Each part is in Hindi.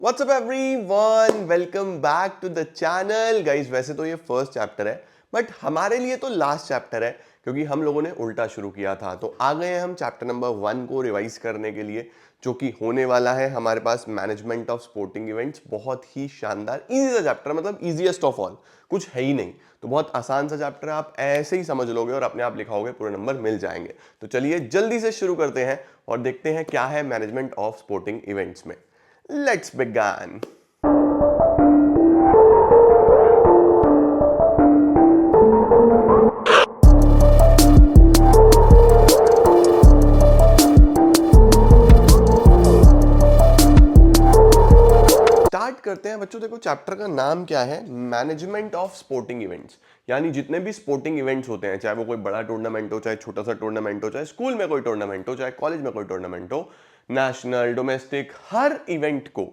WhatsApp everyone, welcome back to the channel guys. वैसे तो ये फर्स्ट चैप्टर है बट हमारे लिए तो लास्ट चैप्टर है क्योंकि हम लोगों ने उल्टा शुरू किया था। तो आ गए हैं हम चैप्टर नंबर 1 को रिवाइज करने के लिए, जो कि होने वाला है हमारे पास मैनेजमेंट ऑफ स्पोर्टिंग इवेंट्स। बहुत ही शानदार इजी सा चैप्टर, मतलब इजीएस्ट ऑफ ऑल, कुछ है ही नहीं। तो बहुत आसान सा चैप्टर है, आप ऐसे ही समझ लोगे और अपने आप लिखाओगे, पूरे नंबर मिल जाएंगे। तो चलिए जल्दी से शुरू करते हैं और देखते हैं क्या है मैनेजमेंट ऑफ स्पोर्टिंग इवेंट्स में। Let's begin. स्टार्ट करते हैं बच्चों। देखो चैप्टर का नाम क्या है, मैनेजमेंट ऑफ स्पोर्टिंग इवेंट्स। यानी जितने भी स्पोर्टिंग इवेंट्स होते हैं, चाहे वो कोई बड़ा टूर्नामेंट हो, चाहे छोटा सा टूर्नामेंट हो, चाहे स्कूल में कोई टूर्नामेंट हो, चाहे कॉलेज में कोई टूर्नामेंट हो, नेशनल डोमेस्टिक, हर इवेंट को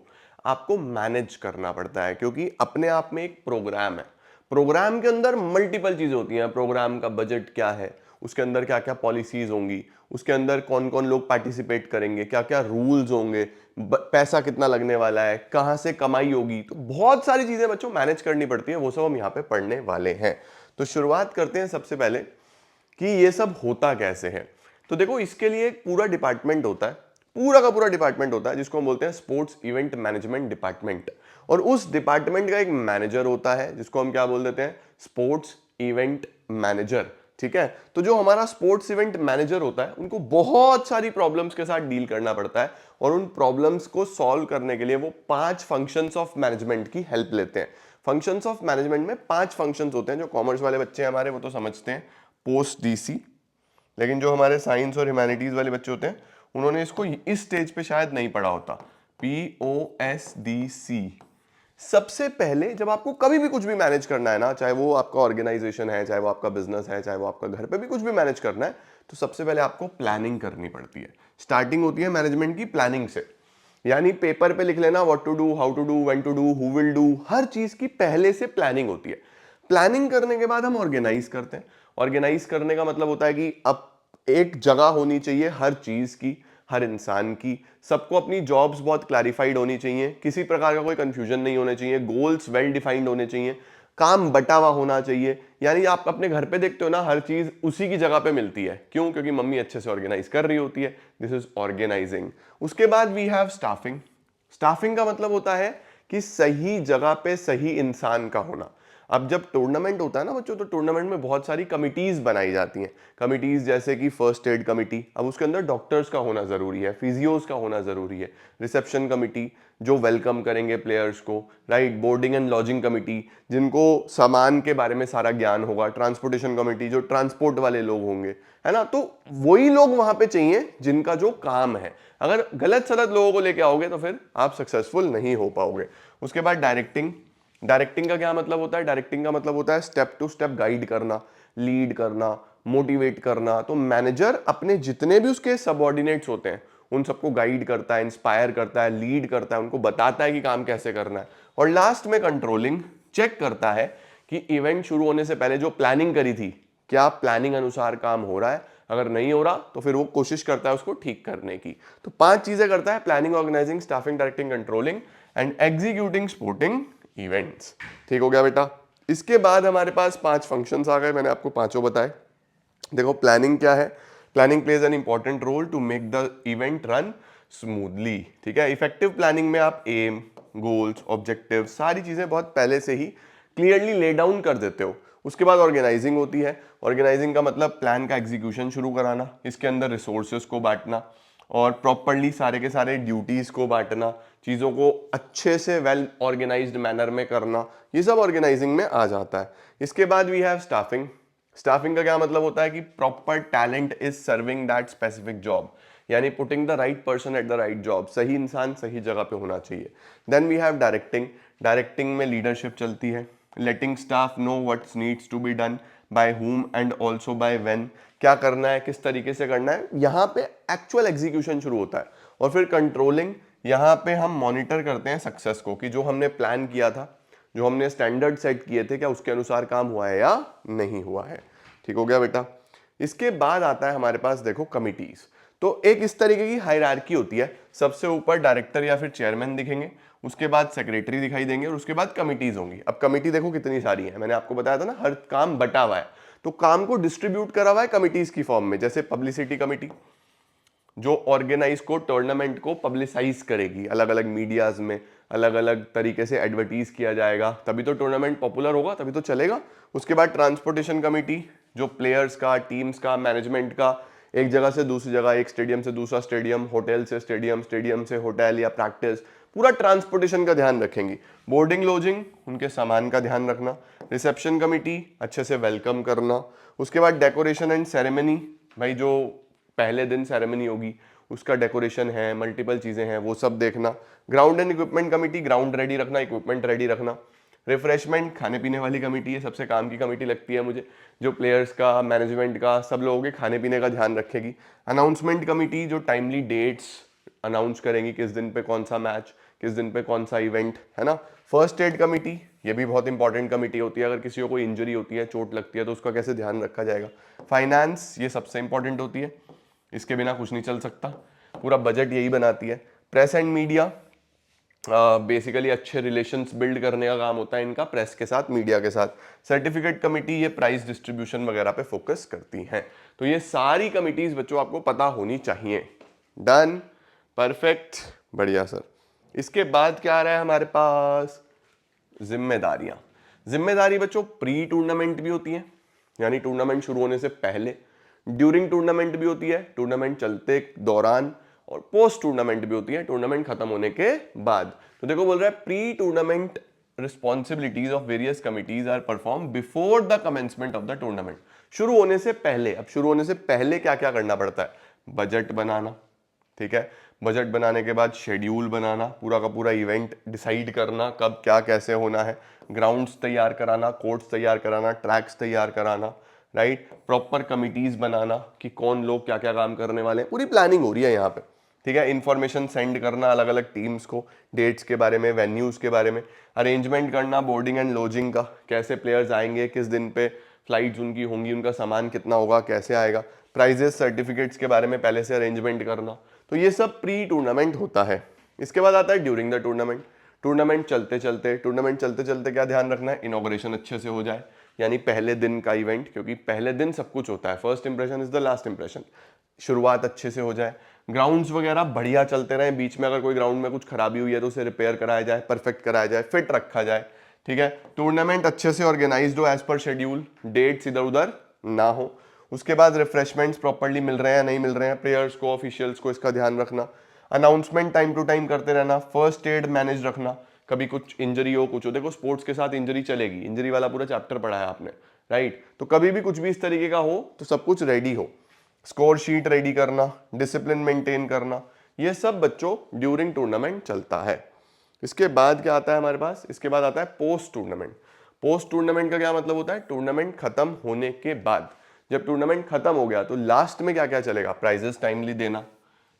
आपको मैनेज करना पड़ता है क्योंकि अपने आप में एक प्रोग्राम है। प्रोग्राम के अंदर मल्टीपल चीजें होती हैं। प्रोग्राम का बजट क्या है, उसके अंदर क्या क्या पॉलिसीज होंगी, उसके अंदर कौन कौन लोग पार्टिसिपेट करेंगे, क्या क्या रूल्स होंगे, पैसा कितना लगने वाला है, कहां से कमाई होगी। तो बहुत सारी चीजें बच्चों मैनेज करनी पड़ती है, वो सब हम यहाँ पे पढ़ने वाले हैं। तो शुरुआत करते हैं सबसे पहले कि ये सब होता कैसे है। तो देखो इसके लिए एक पूरा डिपार्टमेंट होता है, पूरा का पूरा डिपार्टमेंट होता है जिसको हम बोलते हैं स्पोर्ट्स इवेंट मैनेजमेंट डिपार्टमेंट। और उस डिपार्टमेंट का एक मैनेजर होता है जिसको हम क्या बोल देते हैं, स्पोर्ट्स इवेंट मैनेजर। ठीक है, तो जो हमारा स्पोर्ट्स इवेंट मैनेजर होता है उनको बहुत सारी प्रॉब्लम्स के साथ डील करना पड़ता है और उन प्रॉब्लम्स को सॉल्व करने के लिए वो 5 फंक्शंस ऑफ मैनेजमेंट की हेल्प लेते हैं। फंक्शंस ऑफ मैनेजमेंट में 5 फंक्शंस होते हैं। जो कॉमर्स वाले बच्चे हैं हमारे वो तो समझते हैं, पोस्ट डीसी। लेकिन जो हमारे साइंस और ह्यूमैनिटीज वाले बच्चे होते हैं उन्होंने इसको इस स्टेज पे शायद नहीं पढ़ा होता। POSDC। सबसे पहले जब आपको कभी भी कुछ भी मैनेज करना है ना, चाहे वो आपका ऑर्गेनाइजेशन है, चाहे वो आपका बिजनेस है, चाहे वो आपका घर पे भी कुछ भी मैनेज करना है, तो सबसे पहले आपको प्लानिंग करनी पड़ती है। स्टार्टिंग होती है मैनेजमेंट की प्लानिंग से। यानी पेपर पे लिख लेना what to do, how to do, when to do, who will do, हर चीज की पहले से प्लानिंग होती है। प्लानिंग करने के बाद हम ऑर्गेनाइज करते हैं। ऑर्गेनाइज करने का मतलब होता है कि अब एक जगह होनी चाहिए हर चीज की, हर इंसान की। सबको अपनी जॉब्स बहुत क्लैरिफाइड होनी चाहिए, किसी प्रकार का कोई कंफ्यूजन नहीं होना चाहिए, गोल्स वेल डिफाइंड होने चाहिए, काम बटा हुआ होना चाहिए। यानी आप अपने घर पे देखते हो ना, हर चीज उसी की जगह पे मिलती है। क्यों? क्योंकि मम्मी अच्छे से ऑर्गेनाइज कर रही होती है। This is organising. उसके बाद वी हैव स्टाफिंग। स्टाफिंग का मतलब होता है कि सही जगह पे सही इंसान का होना। अब जब टूर्नामेंट होता है ना बच्चों, तो टूर्नामेंट में बहुत सारी कमिटीज बनाई जाती हैं। कमिटीज जैसे कि फर्स्ट एड कमिटी, अब उसके अंदर डॉक्टर्स का होना जरूरी है, फिजियोज का होना जरूरी है। रिसेप्शन कमिटी जो वेलकम करेंगे प्लेयर्स को, right. Boarding and lodging committee जिनको सामान के बारे में सारा ज्ञान होगा। ट्रांसपोर्टेशन कमिटी जो ट्रांसपोर्ट वाले लोग होंगे, है ना। तो वही लोग वहां पे चाहिए जिनका जो काम है। अगर गलत सलत लोगों को लेके आओगे तो फिर आप सक्सेसफुल नहीं हो पाओगे। उसके बाद डायरेक्टिंग। डायरेक्टिंग का क्या मतलब होता है? डायरेक्टिंग का मतलब होता है स्टेप टू स्टेप गाइड करना, लीड करना, मोटिवेट करना। तो मैनेजर अपने जितने भी उसके सबऑर्डिनेट्स होते हैं उन सबको गाइड करता है, इंस्पायर करता है, लीड करता है, उनको बताता है कि काम कैसे करना है। और लास्ट में कंट्रोलिंग, चेक करता है कि इवेंट शुरू होने से पहले जो प्लानिंग करी थी, क्या प्लानिंग अनुसार काम हो रहा है। अगर नहीं हो रहा तो फिर वो कोशिश करता है उसको ठीक करने की। तो 5 चीजें करता है: planning, organising, staffing, directing, controlling and executing sporting events. ठीक हो गया बेटा। इसके बाद हमारे पास 5 फंक्शंस आ गए, मैंने आपको पांचों बताए। देखो प्लानिंग क्या है। Planning plays an important role to make the event run smoothly. ठीक है, इफेक्टिव प्लानिंग में आप एम, गोल्स, ऑब्जेक्टिव, सारी चीजें बहुत पहले से ही क्लियरली ले डाउन कर देते हो। उसके बाद ऑर्गेनाइजिंग होती है। ऑर्गेनाइजिंग का मतलब प्लान का एग्जीक्यूशन शुरू कराना, इसके अंदर रिसोर्सेज को बांटना और प्रॉपरली सारे के सारे ड्यूटीज को बांटना, चीजों को अच्छे से वेल ऑर्गेनाइज्ड मैनर में करना, ये सब ऑर्गेनाइजिंग में आ जाता है। इसके बाद वी हैव स्टाफिंग। स्टाफिंग का क्या मतलब होता है कि proper talent is serving that specific job. यानी putting the right person at the right job, सही इंसान सही जगह पे होना चाहिए। Then we have directing. Directing में लीडरशिप चलती है, letting staff know what's needs to be done by whom and also by when. क्या करना है, किस तरीके से करना है, यहाँ पे एक्चुअल एग्जीक्यूशन शुरू होता है। और फिर कंट्रोलिंग, यहाँ पे हम मॉनिटर करते हैं सक्सेस को, कि जो हमने प्लान किया था, जो हमने स्टैंडर्ड सेट किए थे, क्या उसके अनुसार काम हुआ है या नहीं हुआ है। ठीक हो गया बेटा। इसके बाद आता है हमारे पास, देखो, कमिटीज। तो एक इस तरीके की हायरार्की होती है, सबसे ऊपर डायरेक्टर या फिर चेयरमैन दिखेंगे, उसके बाद सेक्रेटरी दिखाई देंगे और उसके बाद कमिटीज होंगी। अब कमिटी देखो कितनी सारी है, मैंने आपको बताया था ना हर काम बटा हुआ है, तो काम को डिस्ट्रीब्यूट करा हुआ है कमिटीज की फॉर्म में। जैसे पब्लिसिटी कमिटी जो ऑर्गेनाइज को टूर्नामेंट को पब्लिसाइज करेगी, अलग अलग मीडियाज में अलग अलग तरीके से एडवर्टीज किया जाएगा, तभी तो टूर्नामेंट पॉपुलर होगा, तभी तो चलेगा। उसके बाद ट्रांसपोर्टेशन कमिटी जो प्लेयर्स का, टीम्स का, मैनेजमेंट का एक जगह से दूसरी जगह, एक स्टेडियम से दूसरा स्टेडियम, होटल से स्टेडियम, स्टेडियम से होटल या प्रैक्टिस, पूरा ट्रांसपोर्टेशन का ध्यान रखेंगी। बोर्डिंग लॉजिंग उनके सामान का ध्यान रखना। रिसेप्शन कमिटी अच्छे से वेलकम करना। उसके बाद डेकोरेशन एंड सेरेमनी, भाई जो पहले दिन सेरेमनी होगी उसका डेकोरेशन है, मल्टीपल चीजें हैं, वो सब देखना। Ground and equipment committee ground ready रखना, इक्विपमेंट रेडी रखना। रिफ्रेशमेंट खाने पीने वाली कमेटी है, सबसे काम की कमेटी लगती है मुझे, जो प्लेयर्स का, मैनेजमेंट का, सब लोगों के खाने पीने का ध्यान रखेगी। अनाउंसमेंट कमेटी जो टाइमली डेट्स अनाउंस करेंगी, किस दिन पे कौन सा मैच, किस दिन पे कौन सा इवेंट, है ना। फर्स्ट एड कमेटी, ये भी बहुत इंपॉर्टेंट कमेटी होती है, अगर किसी को कोई इंजरी होती है, चोट लगती है, तो उसका कैसे ध्यान रखा जाएगा। फाइनेंस ये सबसे इंपॉर्टेंट होती है, इसके बिना कुछ नहीं चल सकता, पूरा बजट यही बनाती है। प्रेस एंड मीडिया बेसिकली अच्छे रिलेशंस बिल्ड करने का काम होता है इनका, प्रेस के साथ, मीडिया के साथ। सर्टिफिकेट कमेटी ये प्राइज डिस्ट्रीब्यूशन वगैरह पे फोकस करती हैं। तो ये सारी कमिटीज बच्चों आपको पता होनी चाहिए। डन, परफेक्ट, बढ़िया सर। इसके बाद क्या आ रहा है हमारे पास, जिम्मेदारियां। जिम्मेदारी बच्चों प्री टूर्नामेंट भी होती है, यानी टूर्नामेंट शुरू होने से पहले, ड्यूरिंग टूर्नामेंट भी होती है, टूर्नामेंट चलते दौरान, और पोस्ट टूर्नामेंट भी होती है, टूर्नामेंट खत्म होने के बाद। तो देखो बोल रहा है pre tournament responsibilities of various committees are perform before the commencement of the tournament. शुरू होने से पहले, अब शुरू होने से पहले क्या क्या करना पड़ता है, बजट बनाना, ठीक है, बजट बनाने के बाद शेड्यूल बनाना, पूरा का पूरा इवेंट डिसाइड करना कब क्या कैसे होना है, ग्राउंड्स तैयार कराना, कोर्ट्स तैयार कराना, ट्रैक्स तैयार कराना, राइट, प्रॉपर कमिटीज बनाना कि कौन लोग क्या क्या काम करने वाले हैं, पूरी प्लानिंग हो रही है यहाँ पे, ठीक है। इन्फॉर्मेशन सेंड करना अलग अलग टीम्स को, डेट्स के बारे में, वेन्यूज के बारे में, अरेंजमेंट करना बोर्डिंग एंड लॉजिंग का, कैसे प्लेयर्स आएंगे, किस दिन पे फ्लाइट्स उनकी होंगी, उनका सामान कितना होगा, कैसे आएगा, प्राइजेस सर्टिफिकेट्स के बारे में पहले से अरेंजमेंट करना। तो ये सब प्री टूर्नामेंट होता है। इसके बाद आता है ड्यूरिंग द टूर्नामेंट। टूर्नामेंट चलते चलते क्या ध्यान रखना है, इनॉग्रेशन अच्छे से हो जाए, यानी पहले दिन का इवेंट, क्योंकि पहले दिन सब कुछ होता है, first impression is the last impression, शुरुआत अच्छे से हो जाए। ग्राउंड्स वगैरह बढ़िया चलते रहे, बीच में अगर कोई ग्राउंड में कुछ खराबी हुई है तो उसे रिपेयर कराया जाए, परफेक्ट कराया जाए, फिट रखा जाए, ठीक है। टूर्नामेंट अच्छे से ऑर्गेनाइज्ड हो एज पर शेड्यूल, डेट्स इधर उधर ना हो। उसके बाद रिफ्रेशमेंट्स प्रॉपर्ली मिल रहे हैं नहीं मिल रहे हैं, प्लेयर्स को, ऑफिशियल्स को, इसका ध्यान रखना। अनाउंसमेंट टाइम टू टाइम करते रहना। फर्स्ट एड मैनेज रखना, कभी कुछ इंजरी हो, कुछ हो, देखो स्पोर्ट्स के साथ इंजरी चलेगी, इंजरी वाला पूरा चैप्टर पढ़ा है आपने, राइट। तो कभी भी कुछ भी इस तरीके का हो तो सब कुछ रेडी हो। स्कोर शीट रेडी करना, डिसिप्लिन मेंटेन करना, ये सब बच्चों ड्यूरिंग टूर्नामेंट चलता है। इसके बाद क्या आता है हमारे पास, इसके बाद आता है पोस्ट टूर्नामेंट। पोस्ट टूर्नामेंट का क्या मतलब होता है, टूर्नामेंट खत्म होने के बाद, जब टूर्नामेंट खत्म हो गया तो लास्ट में क्या क्या चलेगा, प्राइजेस टाइमली देना,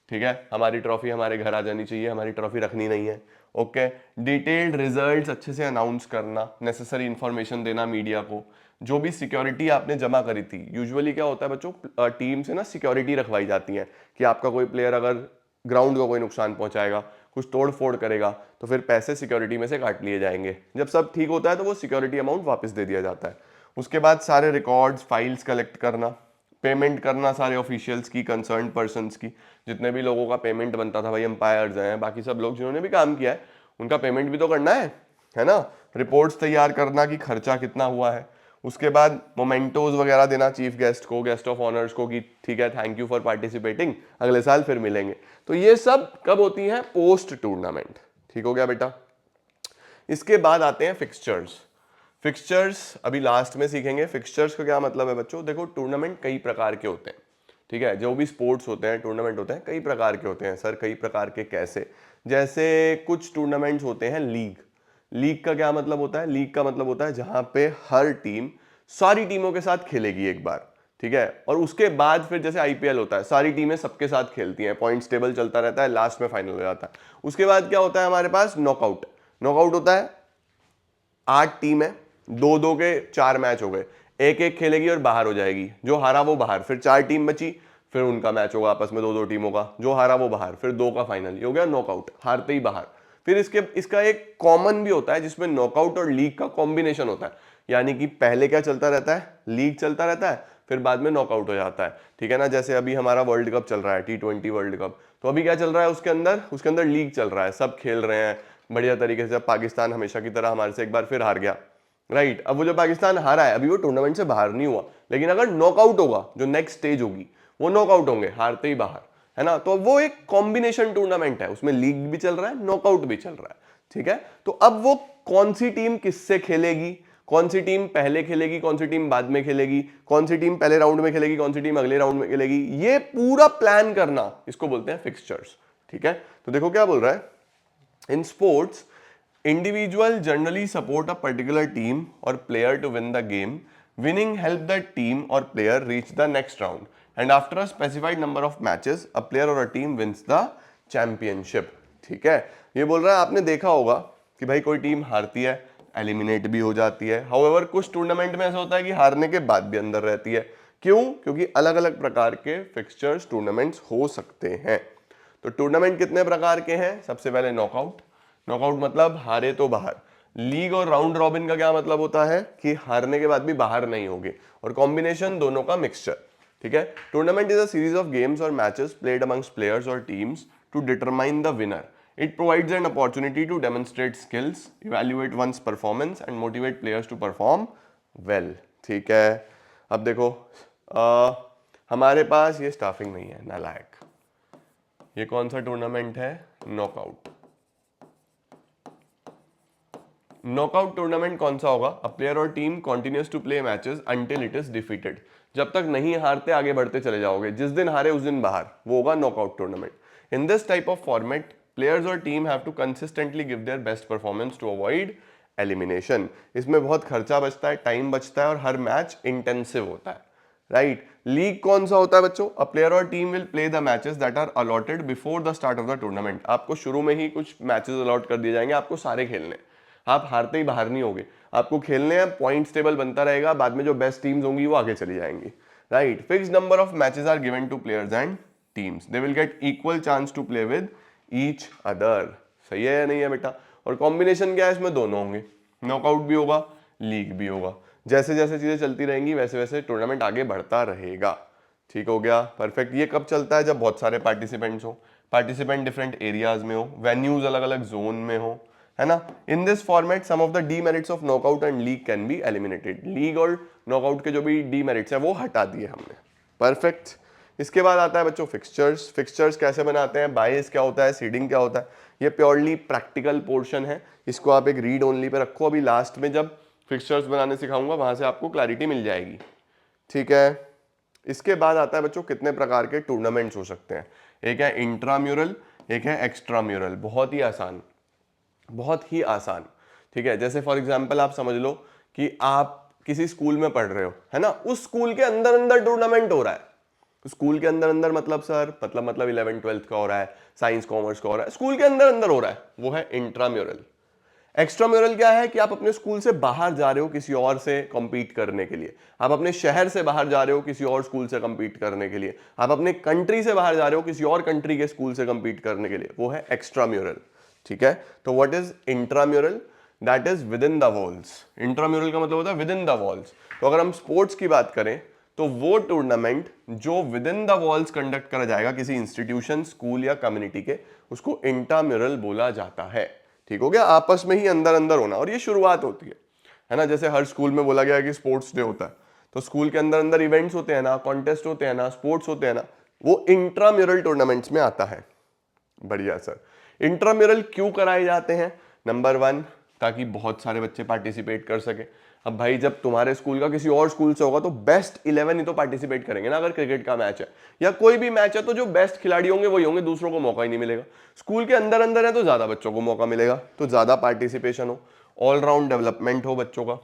ठीक है, हमारी ट्रॉफी हमारे घर आ जानी चाहिए, हमारी ट्रॉफी रखनी नहीं है, ओके। डिटेल्ड रिजल्ट्स अच्छे से अनाउंस करना, नेसेसरी इंफॉर्मेशन देना मीडिया को, जो भी सिक्योरिटी आपने जमा करी थी। यूजुअली क्या होता है बच्चों, टीम से ना सिक्योरिटी रखवाई जाती है कि आपका कोई प्लेयर अगर ग्राउंड को कोई नुकसान पहुंचाएगा, कुछ तोड़ फोड़ करेगा, तो फिर पैसे सिक्योरिटी में से काट लिए जाएंगे। जब सब ठीक होता है तो वो सिक्योरिटी अमाउंट वापस दे दिया जाता है। उसके बाद सारे रिकॉर्ड्स, फाइल्स कलेक्ट करना, पेमेंट करना सारे ऑफिशियल्स की, कंसर्न पर्सन्स की, जितने भी लोगों का पेमेंट बनता था, भाई अंपायर्स हैं, बाकी सब लोग जिन्होंने भी काम किया है, उनका पेमेंट भी तो करना है ना। रिपोर्ट्स तैयार करना कि खर्चा कितना हुआ है। उसके बाद मोमेंटोज वगैरह देना चीफ गेस्ट को, गेस्ट ऑफ ऑनर्स को, कि ठीक है थैंक यू फॉर पार्टिसिपेटिंग, अगले साल फिर मिलेंगे। तो ये सब कब होती है, पोस्ट टूर्नामेंट, ठीक हो गया बेटा। इसके बाद आते हैं फिक्सचर्स। फिक्सचर्स अभी लास्ट में सीखेंगे। फिक्सचर्स का क्या मतलब है बच्चों, देखो टूर्नामेंट कई प्रकार के होते हैं, ठीक है, जो भी स्पोर्ट्स होते हैं, टूर्नामेंट होते हैं, कई प्रकार के होते हैं। सर कई प्रकार के कैसे, जैसे कुछ टूर्नामेंट्स होते हैं लीग। लीग का क्या मतलब होता है, लीग का मतलब होता है जहां पे हर टीम सारी टीमों के साथ खेलेगी एक बार, ठीक है, और उसके बाद फिर जैसे आईपीएल होता है, सारी टीमें सबके साथ खेलती हैं, पॉइंट्स टेबल चलता रहता है, लास्ट में फाइनल हो जाता है। उसके बाद क्या होता है हमारे पास, नॉकआउट। नॉकआउट होता है 8 टीम है, 2-2 के 4 मैच हो गए, एक एक खेलेगी और बाहर हो जाएगी, जो हारा वो बाहर, फिर 4 टीम बची, फिर उनका मैच होगा आपस में, दो दो टीमों का, जो हारा वो बाहर, फिर 2 का फाइनल, ये हो गया नॉकआउट, हारते ही बाहर। फिर इसका एक कॉमन भी होता है जिसमें नॉकआउट और लीग का कॉम्बिनेशन होता है, यानी कि पहले क्या चलता रहता है, लीग चलता रहता है, फिर बाद में नॉकआउट हो जाता है, ठीक है ना। जैसे अभी हमारा वर्ल्ड कप चल रहा है, T20 वर्ल्ड कप, तो अभी क्या चल रहा है उसके अंदर लीग चल रहा है, सब खेल रहे हैं बढ़िया तरीके से। पाकिस्तान हमेशा की तरह हमारे से एक बार फिर हार गया, राइट। अब वो जो पाकिस्तान हारा है, अभी वो टूर्नामेंट से बाहर नहीं हुआ, लेकिन अगर नॉकआउट होगा, जो नेक्स्ट स्टेज होगी, वो नॉकआउट होंगे, हारते ही बाहर, है ना। तो वो एक कॉम्बिनेशन टूर्नामेंट है, उसमें लीग भी चल रहा है, नॉकआउट भी चल रहा है, ठीक है। तो अब वो कौन सी टीम किससे खेलेगी, कौन सी टीम पहले खेलेगी, कौन सी टीम बाद में खेलेगी, कौन सी टीम पहले राउंड में खेलेगी, कौन सी टीम अगले राउंड में खेलेगी, ये पूरा प्लान करना, इसको बोलते हैं फिक्सचर्स, ठीक है। तो देखो क्या बोल रहा है, in sports individual generally support a particular team or player to win the game. Winning help that team or player reach the next round, and after a specified number of matches a player or a team wins the championship, ठीक है। ये बोल रहा है आपने देखा होगा कि भाई कोई टीम हारती है, एलिमिनेट भी हो जाती है, हाउएवर कुछ टूर्नामेंट में ऐसा होता है कि हारने के बाद भी अंदर रहती है। क्यों? क्योंकि अलग अलग प्रकार के फिक्सचर्स टूर्नामेंट्स हो सकते हैं। तो टूर्नामेंट कितने प्रकार के हैं? सबसे पहले नॉकआउट, नॉकआउट मतलब हारे तो बाहर। लीग और राउंड रॉबिन का क्या मतलब होता है कि हारने के बाद भी बाहर नहीं होगे, और कॉम्बिनेशन दोनों का मिक्सचर, ठीक है। Tournament is a series of games और मैचेस प्लेड अमंग्स प्लेयर्स और teams to determine the winner. It provides an opportunity to demonstrate skills, evaluate one's performance and motivate players to perform well, ठीक है। अब देखो हमारे पास ये स्टाफिंग नहीं है, नालायक। ये कौन सा टूर्नामेंट है? नॉकआउट। नॉकआउट टूर्नामेंट कौन सा होगा? अ प्लेयर और team continues to play matches until it is defeated. जब तक नहीं हारते आगे बढ़ते चले जाओगे, जिस दिन हारे उस दिन बाहर, वो होगा knockout tournament. In this type of format players और team have to consistently give their best performance to avoid elimination. इसमें बहुत खर्चा बचता है, टाइम बचता है, और हर मैच इंटेंसिव होता है, राइट। लीग कौन सा होता है बच्चों? अ प्लेयर और team will play the matches that are allotted before the start of the tournament. आपको शुरू में ही कुछ मैचेस अलॉट कर दिए जाएंगे, आपको सारे खेलने, आप हारते ही बाहर नहीं होगे, आपको खेलने हैं, पॉइंट्स टेबल बनता रहेगा, बाद में जो बेस्ट टीम्स होंगी वो आगे चली जाएंगी, right. Fixed number of matches are given to players and teams, they will get equal chance to play with each other. सही है या नहीं है बेटा? और कॉम्बिनेशन क्या है इसमें? दोनों होंगे, नॉकआउट भी होगा, लीग भी होगा। जैसे जैसे चीजें चलती रहेंगी वैसे वैसे टूर्नामेंट आगे बढ़ता रहेगा, ठीक हो गया, परफेक्ट। ये कब चलता है? जब बहुत सारे पार्टिसिपेंट्स हो, पार्टिसिपेंट डिफरेंट एरियाज में हो, वेन्यूज अलग अलग जोन में हो, है ना। In this format some of the demerits of knockout and league can be eliminated. League और नॉकआउट के जो भी डीमेरिट्स हैं वो हटा दिए हमने, परफेक्ट। इसके बाद आता है बच्चों फिक्सचर्स। फिक्सचर्स कैसे बनाते हैं, बायस क्या होता है, सीडिंग क्या होता है, ये प्योरली प्रैक्टिकल पोर्शन है, इसको आप एक रीड ओनली पे रखो। अभी लास्ट में जब फिक्सचर्स बनाने सिखाऊंगा वहां से आपको क्लैरिटी मिल जाएगी, ठीक है। इसके बाद आता है बच्चों कितने प्रकार के टूर्नामेंट्स हो सकते हैं। एक है इंट्राम्यूरल, एक है एक्स्ट्राम्यूरल। बहुत ही आसान, बहुत ही आसान, ठीक है। जैसे फॉर एग्जांपल आप समझ लो कि आप किसी स्कूल में पढ़ रहे हो, है ना, उस स्कूल के अंदर अंदर टूर्नामेंट हो रहा है। स्कूल के अंदर अंदर मतलब सर, मतलब 11th 12th का हो रहा है, साइंस कॉमर्स का हो रहा है, स्कूल के अंदर अंदर हो रहा है, वो है इंट्राम्यूरल। एक्स्ट्राम्यूरल क्या है कि आप अपने स्कूल से बाहर जा रहे हो किसी और से compete करने के लिए, आप अपने शहर से बाहर जा रहे हो किसी और स्कूल से compete करने के लिए, आप अपने कंट्री से बाहर जा रहे हो किसी और कंट्री के स्कूल से compete करने के लिए, वो है एक्स्ट्राम्यूरल, ठीक है। तो what is intramural? That is with in the walls. Intramural का मतलब होता है विद इन द वॉल्स। तो अगर हम स्पोर्ट्स की बात करें तो वो टूर्नामेंट जो with in the walls conduct करा जाएगा किसी इंस्टीट्यूशन, स्कूल या कम्युनिटी के, उसको इंट्राम्यूरल बोला जाता है, ठीक हो गया। आपस में ही अंदर अंदर होना, और ये शुरुआत होती है ना। जैसे हर स्कूल में बोला गया है कि स्पोर्ट्स डे होता है, तो स्कूल के अंदर अंदर इवेंट्स होते हैं ना, कॉन्टेस्ट होते हैं ना, स्पोर्ट्स होते हैं ना, वो इंट्राम्यूरल टूर्नामेंट्स में आता है। बढ़िया सर। इंट्राम्यूरल क्यों कराए जाते हैं? नंबर 1, ताकि बहुत सारे बच्चे पार्टिसिपेट कर सके। अब भाई जब तुम्हारे स्कूल का किसी और स्कूल से होगा तो बेस्ट 11 ही तो पार्टिसिपेट करेंगे ना। अगर क्रिकेट का मैच है या कोई भी मैच है तो जो बेस्ट खिलाड़ी होंगे वही होंगे, दूसरों को मौका ही नहीं मिलेगा। स्कूल के अंदर अंदर है तो ज्यादा बच्चों को मौका मिलेगा, तो ज्यादा पार्टिसिपेशन हो, ऑलराउंड डेवलपमेंट हो बच्चों का,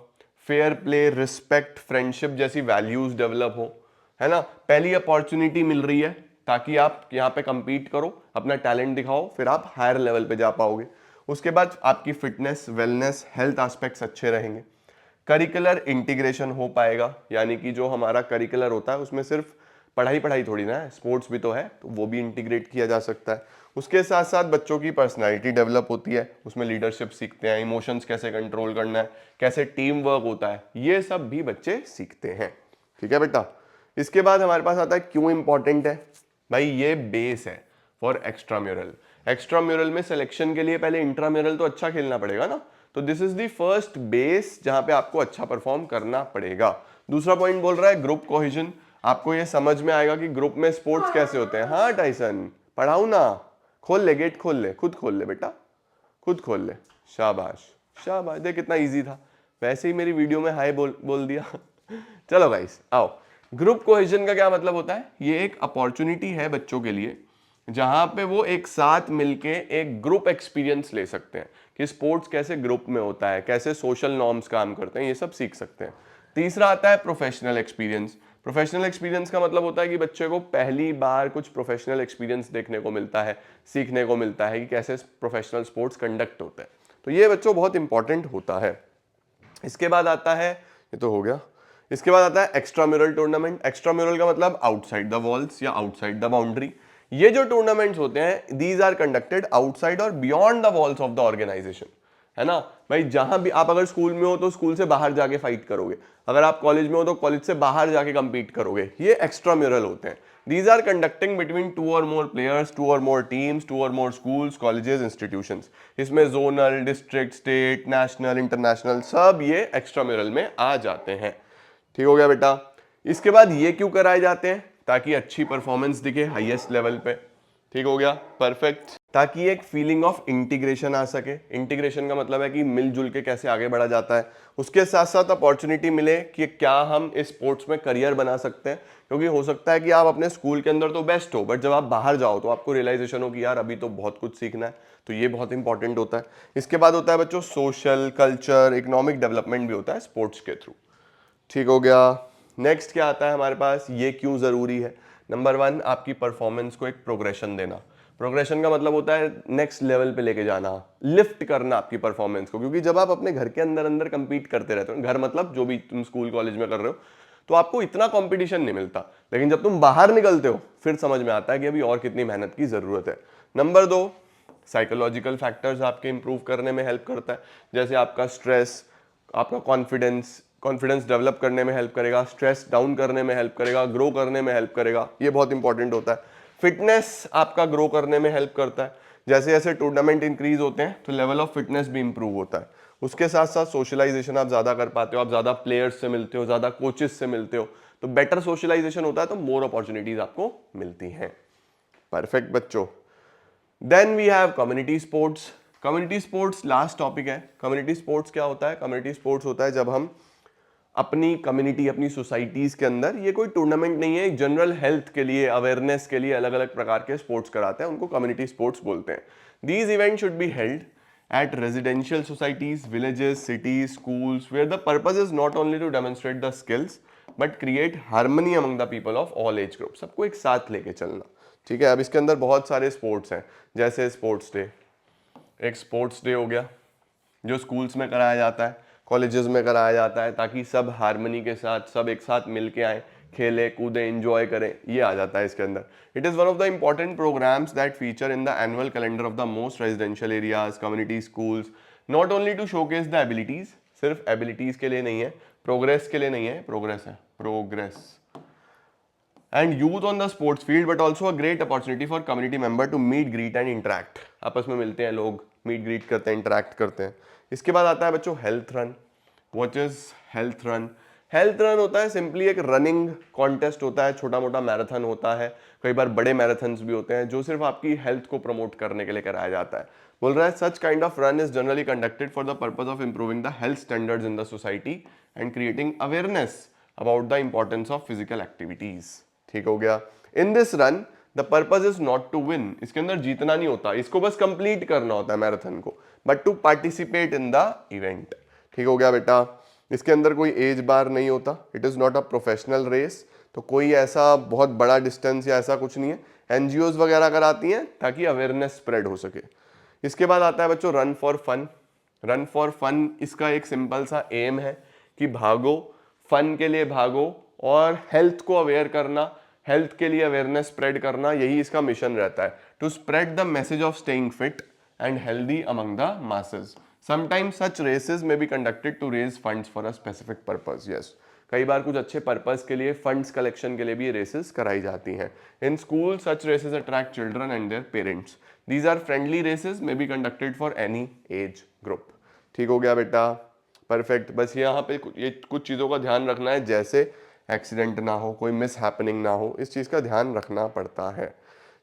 फेयर प्ले, रिस्पेक्ट, फ्रेंडशिप जैसी वैल्यूज डेवलप हो, है ना। पहली अपॉर्चुनिटी मिल रही है ताकि आप यहाँ पे compete करो, अपना टैलेंट दिखाओ, फिर आप हायर लेवल पे जा पाओगे। उसके बाद आपकी फिटनेस, वेलनेस, हेल्थ एस्पेक्ट्स अच्छे रहेंगे। करिकुलर इंटीग्रेशन हो पाएगा, यानी कि जो हमारा करिकुलर होता है उसमें सिर्फ पढ़ाई पढ़ाई थोड़ी ना है, स्पोर्ट्स भी तो है, तो वो भी इंटीग्रेट किया जा सकता है। उसके साथ साथ बच्चों की पर्सनैलिटी डेवलप होती है, उसमें लीडरशिप सीखते हैं, इमोशंस कैसे कंट्रोल करना है, कैसे टीम वर्क होता है, ये सब भी बच्चे सीखते हैं। ठीक है बेटा। इसके बाद हमारे पास आता है क्यों इंपॉर्टेंट है। भाई ये बेस है फॉर एक्स्ट्राम्यूरल। एक्स्ट्राम्यूरल में सिलेक्शन के लिए पहले इंट्राम्यूरल तो अच्छा खेलना पड़ेगा ना, तो this is the first base जहां पे आपको अच्छा परफॉर्म करना पड़ेगा। दूसरा पॉइंट बोल रहा है ग्रुप कोहेजन। आपको ये समझ में आएगा कि ग्रुप में स्पोर्ट्स कैसे होते हैं। हाँ टाइसन, पढ़ाऊ ना, खोल ले गेट, खोल ले, खुद खोल ले बेटा, खुद खोल ले। शाबाश शाबाश, देख कितना इजी था। वैसे ही मेरी वीडियो में हाय बोल दिया। चलो गाइस आओ। ग्रुप कोहेजन का क्या मतलब होता है, ये एक अपॉर्चुनिटी है बच्चों के लिए जहां पे वो एक साथ मिलके एक ग्रुप एक्सपीरियंस ले सकते हैं कि स्पोर्ट्स कैसे ग्रुप में होता है, कैसे सोशल नॉर्म्स काम करते हैं, ये सब सीख सकते हैं। तीसरा आता है प्रोफेशनल एक्सपीरियंस। प्रोफेशनल एक्सपीरियंस का मतलब होता है कि बच्चे को पहली बार कुछ प्रोफेशनल एक्सपीरियंस देखने को मिलता है, सीखने को मिलता है कि कैसे प्रोफेशनल स्पोर्ट्स कंडक्ट होते हैं, तो ये बच्चों बहुत इंपॉर्टेंट होता है। इसके बाद आता है, ये तो हो गया, इसके बाद आता है एक्स्ट्राम्यूरल टूर्नामेंट। एक्स्ट्राम्यूरल का मतलब आउटसाइड द वॉल्स या आउटसाइड द बाउंड्री। ये जो टूर्नामेंट्स होते हैं दीज आर कंडक्टेड आउटसाइड और beyond the walls of the organisation, है ना भाई। जहां भी आप अगर स्कूल में हो तो स्कूल से बाहर जाके फाइट करोगे, अगर आप कॉलेज में हो तो कॉलेज से बाहर जाके कंपीट करोगे, ये एक्स्ट्राम्यूरल होते हैं। These are conducting between 2 or more players, 2 or more teams, 2 or more schools, colleges, institutions. इसमें zonal, district, state, national, international सब ये एक्स्ट्राम्यूरल में आ जाते हैं। ठीक हो गया बेटा। इसके बाद ये क्यों कराए जाते हैं, ताकि अच्छी परफॉर्मेंस दिखे हाईएस्ट लेवल पे। ठीक हो गया, परफेक्ट। ताकि एक फीलिंग ऑफ इंटीग्रेशन आ सके। इंटीग्रेशन का मतलब है कि मिलजुल के कैसे आगे बढ़ा जाता है। उसके साथ साथ अपॉर्चुनिटी मिले कि क्या हम इस स्पोर्ट्स में करियर बना सकते हैं, क्योंकि हो सकता है कि आप अपने स्कूल के अंदर तो बेस्ट हो, बट जब आप बाहर जाओ तो आपको रियलाइजेशन हो कि यार अभी तो बहुत कुछ सीखना है, तो ये बहुत इंपॉर्टेंट होता है। इसके बाद होता है बच्चों सोशल, कल्चर, इकोनॉमिक डेवलपमेंट भी होता है स्पोर्ट्स के थ्रू। ठीक हो गया। नेक्स्ट क्या आता है हमारे पास, ये क्यों जरूरी है। नंबर 1, आपकी परफॉर्मेंस को एक प्रोग्रेशन देना। प्रोग्रेशन का मतलब होता है नेक्स्ट लेवल पे लेके जाना, लिफ्ट करना आपकी परफॉर्मेंस को। क्योंकि जब आप अपने घर के अंदर अंदर कंपीट करते रहते हो, घर मतलब जो भी तुम स्कूल कॉलेज में कर रहे हो, तो आपको इतना कंपटीशन नहीं मिलता, लेकिन जब तुम बाहर निकलते हो फिर समझ में आता है कि अभी और कितनी मेहनत की जरूरत है। नंबर 2, साइकोलॉजिकल फैक्टर्स आपके इंप्रूव करने में हेल्प करता है, जैसे आपका स्ट्रेस, आपका कॉन्फिडेंस डेवलप करने में हेल्प करेगा, स्ट्रेस डाउन करने में हेल्प करेगा, ग्रो करने में हेल्प करेगा, ये बहुत इंपॉर्टेंट होता है। फिटनेस आपका ग्रो करने में हेल्प करता है, जैसे जैसे टूर्नामेंट इंक्रीज होते हैं तो लेवल ऑफ फिटनेस भी इंप्रूव होता है। उसके साथ साथ सोशलाइजेशन आप ज्यादा कर पाते हो, आप ज्यादा प्लेयर्स से मिलते हो, ज्यादा कोचेस से मिलते हो, तो बेटर सोशलाइजेशन होता है, तो मोर अपॉर्चुनिटीज आपको मिलती हैं। परफेक्ट बच्चों। Then we have community sports. Community sports last topic है। कम्युनिटी स्पोर्ट्स क्या होता है, कम्युनिटी स्पोर्ट्स होता है जब हम अपनी कम्युनिटी, अपनी सोसाइटीज के अंदर, ये कोई टूर्नामेंट नहीं है, जनरल हेल्थ के लिए, अवेयरनेस के लिए अलग अलग प्रकार के स्पोर्ट्स कराते हैं, उनको कम्युनिटी स्पोर्ट्स बोलते हैं। These event should be held at residential societies, villages, cities, schools, where the purpose is not only to demonstrate the skills but create harmony among the people of all age groups. सबको एक साथ लेके चलना। ठीक है, अब इसके अंदर बहुत सारे स्पोर्ट्स हैं, जैसे स्पोर्ट्स डे। एक स्पोर्ट्स डे हो गया जो स्कूल्स में कराया जाता है, कॉलेजेस में कराया जाता है, ताकि सब हारमोनी के साथ, सब एक साथ मिल के आए, खेले कूदे, एंजॉय करें, ये आ जाता है इसके अंदर। It is one of the important programmes that feature in the annual calendar of the most residential areas, community schools, not only to showcase the abilities, सिर्फ एबिलिटीज के लिए नहीं है, प्रोग्रेस के लिए नहीं है, प्रोग्रेस है, progress and youth on the sports field, but also a great opportunity for community member to meet, greet and interact. आपस में मिलते हैं लोग, मीट ग्रीट करते हैं, इंटरेक्ट करते हैं। इसके बाद आता है बच्चों health run. What is health run? Health run होता है सिंपली एक रनिंग कॉन्टेस्ट होता है, छोटा मोटा मैराथन होता है, कई बार बड़े मैराथन्स भी होते हैं, जो सिर्फ आपकी हेल्थ को प्रमोट करने के लिए कराया जाता है। बोल रहा है such kind of run is generally conducted for the purpose of improving the health standards in the society and creating awareness about the importance of physical activities. ठीक हो गया। In this run the purpose is not to win, इसके अंदर जीतना नहीं होता, इसको बस कंप्लीट करना होता है मैराथन को, but to participate in the event. ठीक हो गया बेटा। इसके अंदर कोई एज बार नहीं होता, it is not a professional race, तो कोई ऐसा बहुत बड़ा डिस्टेंस या ऐसा कुछ नहीं है। एनजीओज वगैरह कराती हैं ताकि अवेयरनेस स्प्रेड हो सके। इसके बाद आता है बच्चों run for fun. Run for fun इसका एक सिंपल सा एम है कि भागो, फन के लिए भागो और हेल्थ को अवेयर करना, हेल्थ के लिए अवेयरनेस स्प्रेड करना, यही इसका मिशन रहता है, to spread the message of staying fit and healthy among the masses. Sometimes such races may be conducted to raise funds for a specific purpose. Yes, कई बार कुछ अच्छे पर्पस के लिए, फंड्स कलेक्शन के लिए भी ये रेसेस कराई जाती हैं। In school such races attract children and their parents. These are friendly races may be conducted for any age group. ठीक हो गया बेटा, परफेक्ट। बस यहाँ पे ये कुछ चीज़ों का ध्यान रखना है, जैसे एक्सीडेंट ना हो, कोई मिस हैपनिंग ना हो, इस चीज़ का ध्यान रखना पड़ता है।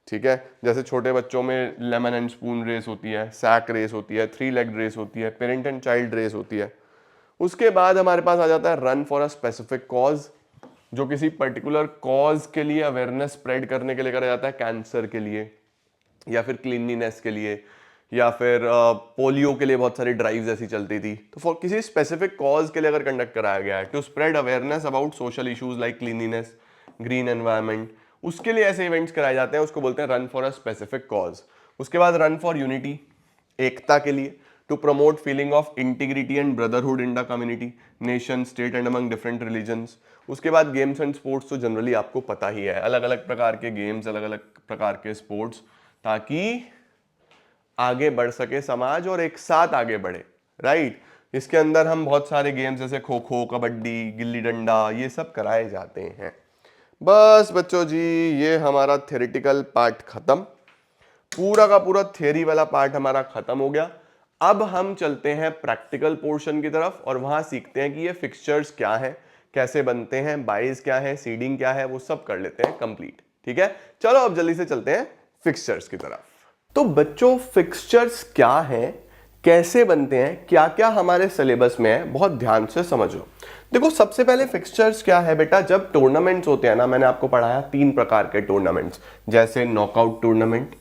ठीक है, जैसे छोटे बच्चों में लेमन एंड स्पून रेस होती है, सैक रेस होती है, 3 लेग रेस होती है, पेरेंट एंड चाइल्ड रेस होती है। उसके बाद हमारे पास आ जाता है run for a specific cause, जो किसी पर्टिकुलर कॉज के लिए अवेयरनेस स्प्रेड करने के लिए करा जाता है, कैंसर के लिए या फिर क्लीनलीनेस के लिए या फिर पोलियो के लिए बहुत सारी ड्राइव्स ऐसी चलती थी। तो फॉर किसी स्पेसिफिक कॉज के लिए अगर कंडक्ट कराया गया है, to spread awareness about social issues like cleanliness, green environment, उसके लिए ऐसे इवेंट्स कराए जाते हैं, उसको बोलते हैं run for a specific cause. उसके बाद रन फॉर यूनिटी, एकता के लिए, to promote feeling of integrity and brotherhood in the community, nation, state and among different religions. उसके बाद गेम्स एंड स्पोर्ट्स तो जनरली आपको पता ही है, अलग अलग प्रकार के गेम्स, अलग अलग प्रकार के स्पोर्ट्स, ताकि आगे बढ़ सके समाज और एक साथ आगे बढ़े, राइट। इसके अंदर हम बहुत सारे गेम्स जैसे खो खो, कबड्डी, गिल्ली डंडा, ये सब कराए जाते हैं। बस बच्चों जी, ये हमारा थ्योरेटिकल पार्ट खत्म, पूरा का पूरा थ्योरी वाला पार्ट हमारा खत्म हो गया। अब हम चलते हैं प्रैक्टिकल पोर्शन की तरफ और वहां सीखते हैं कि ये फिक्सचर्स क्या हैं, कैसे बनते हैं, बाइज क्या है, सीडिंग क्या है, वो सब कर लेते हैं कंप्लीट। ठीक है, चलो अब जल्दी से चलते हैं फिक्सचर्स की तरफ। तो बच्चों, फिक्सचर्स क्या हैं, कैसे बनते हैं, क्या क्या हमारे सिलेबस में है, बहुत ध्यान से समझ लो। देखो, सबसे पहले फिक्सचर्स क्या है बेटा, जब टूर्नामेंट्स होते हैं ना, मैंने आपको पढ़ाया 3 प्रकार के टूर्नामेंट्स, जैसे नॉकआउट टूर्नामेंट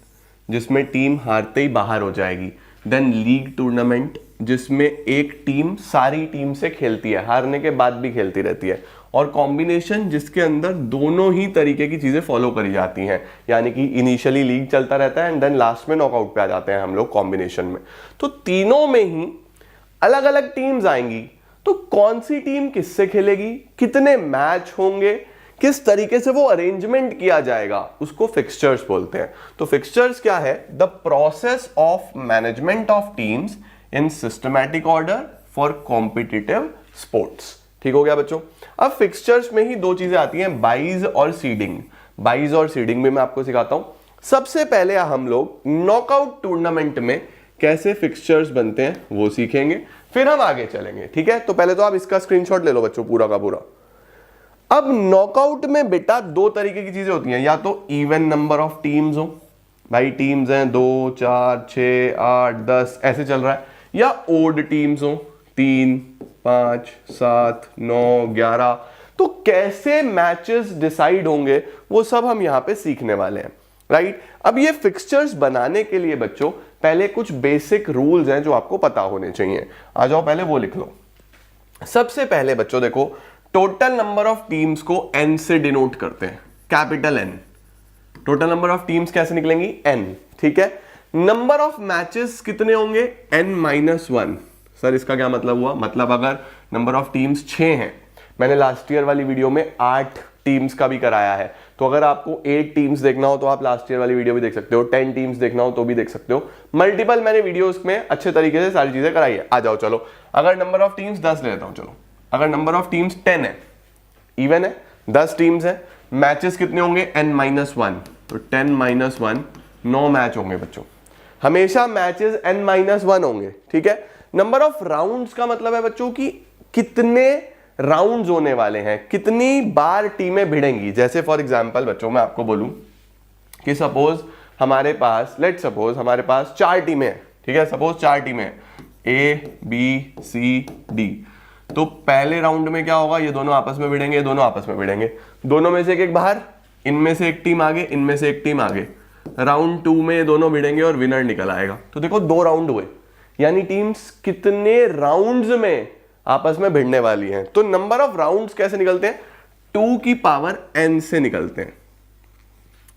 जिसमें टीम हारते ही बाहर हो जाएगी, देन लीग टूर्नामेंट जिसमें एक टीम सारी टीम से खेलती है, हारने के बाद भी खेलती रहती है, और कॉम्बिनेशन जिसके अंदर दोनों ही तरीके की चीजें फॉलो करी जाती हैं, यानी कि इनिशियली लीग चलता रहता है एंड देन लास्ट में नॉकआउट पे आ जाते हैं हम लोग कॉम्बिनेशन में। तो तीनों में ही अलग अलग टीम्स आएंगी, तो कौन सी टीम किससे खेलेगी, कितने मैच होंगे, किस तरीके से वो अरेंजमेंट किया जाएगा, उसको फिक्सचर्स बोलते हैं। तो फिक्सचर्स क्या है, the process of management of teams in systematic order for competitive sports. ठीक हो गया बच्चों। अब फिक्सचर्स में ही 2 चीजें आती हैं, बाइज और सीडिंग। बाइज और सीडिंग भी मैं आपको सिखाता हूं। सबसे पहले हम लोग नॉकआउट टूर्नामेंट में कैसे फिक्सचर्स बनते हैं वो सीखेंगे, फिर हम आगे चलेंगे। ठीक है, तो पहले तो आप इसका स्क्रीनशॉट ले लो बच्चों, पूरा का पूरा। अब नॉकआउट में बेटा 2 तरीके की चीजें होती हैं, या तो इवन नंबर ऑफ टीम्स हो, भाई टीम्स हैं 2, 4, 6, 8, 10 ऐसे चल रहा है, या ओड टीम्स हो 3, 5, 7, 9, 11। तो कैसे मैचेस डिसाइड होंगे वो सब हम यहां पे सीखने वाले हैं, राइट। अब ये फिक्सचर्स बनाने के लिए बच्चों पहले कुछ बेसिक रूल्स हैं जो आपको पता होने चाहिए। आ जाओ पहले वो लिख लो। सबसे पहले बच्चों देखो, टोटल नंबर ऑफ टीम्स को n से डिनोट करते हैं, capital N। Total number of teams कैसे निकलेंगी, n। ठीक है, नंबर ऑफ मैचेस कितने होंगे, n-1। सर इसका क्या मतलब हुआ, मतलब अगर नंबर ऑफ टीम्स 6 हैं, मैंने लास्ट ईयर वाली वीडियो में 8 टीम्स का भी कराया है, तो अगर आपको 8 टीम्स देखना हो तो आप लास्ट ईयर वाली वीडियो भी देख सकते हो, 10 टीम्स देखना हो तो भी देख सकते हो। मल्टीपल मैंने वीडियोस में अच्छे तरीके से सारी चीजें कराई है। आ जाओ चलो, अगर नंबर ऑफ टीम्स 10 ले लेता हूं, चलो अगर नंबर ऑफ टीम्स 10 है, इवन है, 10 टीम्स है, मैचेस कितने होंगे n-1, तो 10-1 9 मैच होंगे बच्चों। हमेशा मैचेस n-1 होंगे। ठीक है, नंबर ऑफ राउंड्स का मतलब है बच्चों कि कितने राउंड्स होने वाले हैं, कितनी बार टीमें भिड़ेंगी। जैसे फॉर एग्जांपल बच्चों मैं आपको बोलूं कि सपोज हमारे पास, लेट सपोज हमारे पास 4 टीमें हैं। ठीक है, सपोज 4 टीमें हैं, A, B, C, D। तो पहले राउंड में क्या होगा, ये दोनों आपस में भिड़ेंगे, ये दोनों आपस में भिड़ेंगे, दोनों में से एक बाहर, इनमें से एक टीम आगे, इनमें से एक टीम आगे। राउंड 2 में ये दोनों भिड़ेंगे और विनर निकल आएगा। तो देखो 2 राउंड हुए, यानी टीम्स कितने राउंड्स में आपस में भिड़ने वाली हैं। तो नंबर ऑफ राउंड्स कैसे निकलते हैं, 2 की पावर n से निकलते हैं।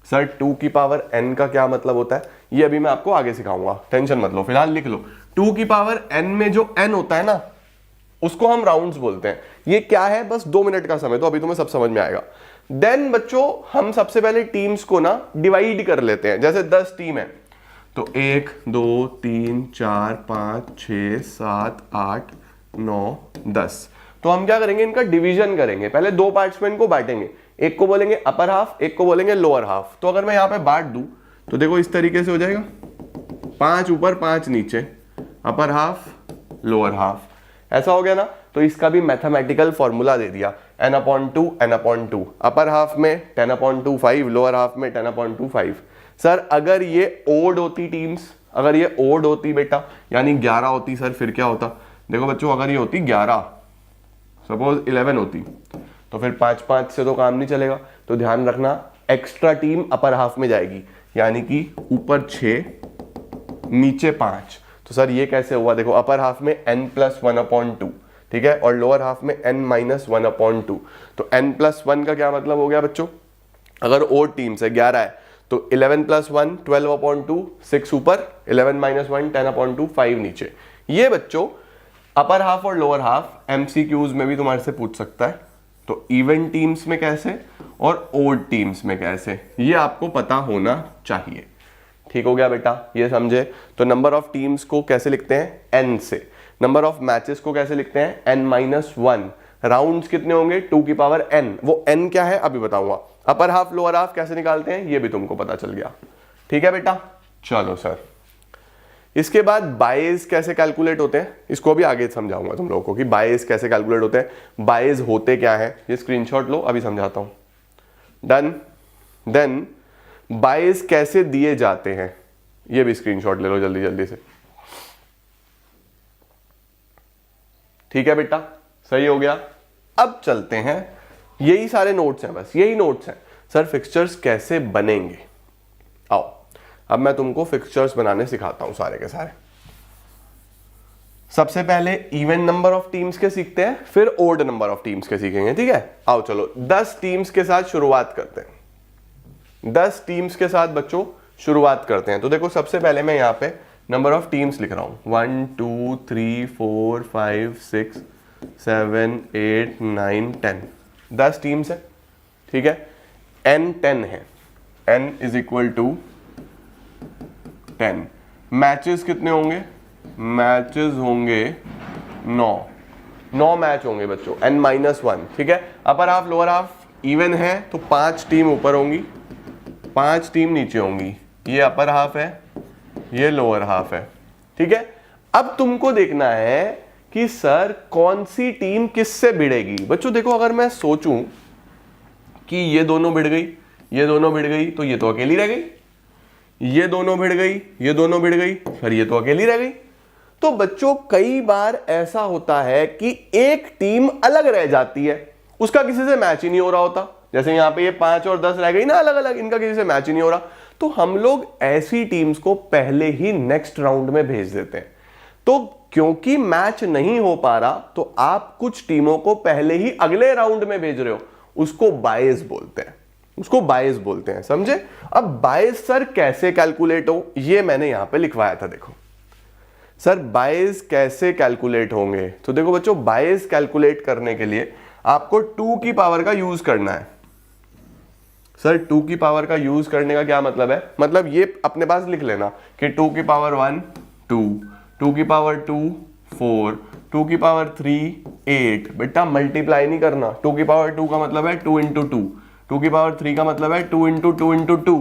सर 2 की पावर n का क्या मतलब होता है, ये अभी मैं आपको आगे सिखाऊंगा, टेंशन मत लो, फिलहाल लिख लो। 2 की पावर n में जो n होता है ना, उसको हम राउंड्स बोलते हैं। ये क्या है, बस 2 मिनट का समय तो अभी तुम्हें सब समझ में आएगा। देन बच्चों हम सबसे पहले टीम्स को ना डिवाइड कर लेते हैं। जैसे 10 टीम है तो 1 2 3 4 5 6 7 8 9 10। तो हम क्या करेंगे, इनका डिवीजन करेंगे। पहले दो पार्ट्स में इनको बांटेंगे, एक को बोलेंगे अपर हाफ, एक को बोलेंगे लोअर हाफ। तो अगर मैं यहाँ पे बांट दूं तो देखो इस तरीके से हो जाएगा, 5 ऊपर 5 नीचे, अपर हाफ लोअर हाफ, ऐसा हो गया ना। तो इसका भी मैथमेटिकल फॉर्मूला दे दिया, n/2 n/2। अपर हाफ में 10/2 5, लोअर हाफ में 10/2 5। सर अगर ये ओड होती टीम्स, अगर ये ओड होती बेटा यानी 11 होती सर, फिर क्या होता? देखो बच्चों अगर ये होती 11, सपोज 11 होती, तो फिर 5-5 से तो काम नहीं चलेगा। तो ध्यान रखना एक्स्ट्रा टीम अपर हाफ में जाएगी, यानी कि ऊपर 6 नीचे 5। तो सर ये कैसे हुआ? देखो अपर हाफ में n+1/2, ठीक है, और लोअर हाफ में n-1/2। तो n+1 का क्या मतलब हो गया बच्चों? अगर ओड टीम से 11 है तो 11 + 1 12/2, 6 ऊपर, 11 - 1 10/2, 5 नीचे। ये बच्चों अपर हाफ और लोअर हाफ एमसीक्यूज में भी तुम्हारे से पूछ सकता है। तो इवन टीम्स में कैसे और ओड टीम्स में कैसे, ये आपको पता होना चाहिए। ठीक हो गया बेटा, ये समझे? तो नंबर ऑफ टीम्स को कैसे लिखते हैं? n से। नंबर ऑफ मैचेस को कैसे लिखते हैं? n-1। राउंड्स कितने होंगे? 2 की पावर n। वो n क्या है अभी बताऊंगा। अपर हाफ लोअर हाफ कैसे निकालते हैं ये भी तुमको पता चल गया। ठीक है बेटा, चलो सर इसके बाद बायस कैसे कैलकुलेट होते हैं, इसको भी आगे समझाऊंगा तुम लोगों को कि बायस कैसे कैलकुलेट होते हैं, बायस होते क्या है। ये स्क्रीनशॉट लो, अभी समझाता हूं। डन। देन बायस कैसे दिए जाते हैं, ये भी स्क्रीनशॉट ले लो जल्दी जल्दी से। ठीक है बेटा, सही हो गया। अब चलते हैं, यही सारे नोट्स हैं, बस यही नोट्स हैं। सर फिक्सचर्स कैसे बनेंगे, आओ अब मैं तुमको फिक्सचर्स बनाने सिखाता हूं सारे के सारे। सबसे पहले इवन नंबर ऑफ टीम्स के सीखते हैं, फिर ओड नंबर ऑफ टीम्स के सीखेंगे। ठीक है, आओ चलो 10 टीम्स के साथ शुरुआत करते हैं। 10 टीम्स के साथ बच्चों शुरुआत करते हैं। तो देखो सबसे पहले मैं यहां पे नंबर ऑफ टीम्स लिख रहा हूं, 1 2 3 4 5 6 7 8 9 10। 10 टीम्स है, ठीक है, n 10 है, n = 10। मैचेस कितने होंगे? मैचेस होंगे 9 मैच होंगे बच्चों, n-1। ठीक है, upper half lower half even है तो 5 टीम ऊपर होंगी, 5 टीम नीचे होंगी। ये अपर हाफ है, ये लोअर हाफ है। ठीक है, अब तुमको देखना है कि सर कौन सी टीम किससे भिड़ेगी। बच्चों देखो अगर मैं सोचूं कि ये दोनों भिड़ गई, ये दोनों भिड़ गई, तो ये तो अकेली रह गई। ये दोनों भिड़ गई, ये दोनों भिड़ गई, फिर ये तो अकेली रह गई। तो बच्चों कई बार ऐसा होता है कि एक टीम अलग रह जाती है, उसका किसी से मैच ही नहीं हो रहा होता। जैसे यहां पे ये 5 और 10 रह गई ना अलग अलग, इनका किसी से मैच ही नहीं हो रहा। तो हम लोग ऐसी टीम्स को पहले ही नेक्स्ट राउंड में भेज देते हैं। तो क्योंकि मैच नहीं हो पा रहा तो आप कुछ टीमों को पहले ही अगले राउंड में भेज रहे हो, उसको बायस बोलते हैं, उसको बायस बोलते हैं, समझे? अब बायस सर कैसे कैलकुलेट हो, ये मैंने यहां पे लिखवाया था। देखो सर बायस कैसे कैलकुलेट होंगे, तो देखो बच्चों बायस कैलकुलेट करने के लिए आपको 2 की पावर का यूज करना है। सर 2 की पावर का यूज करने का क्या मतलब है? मतलब ये अपने पास लिख लेना कि 2 की पावर 1 2, 2 की पावर 2 4, 2 की पावर 3 8। बेटा मल्टीप्लाई नहीं करना। 2 की पावर 2 का मतलब है 2 × 2, 2 की पावर 3 का मतलब है 2 × 2 × 2,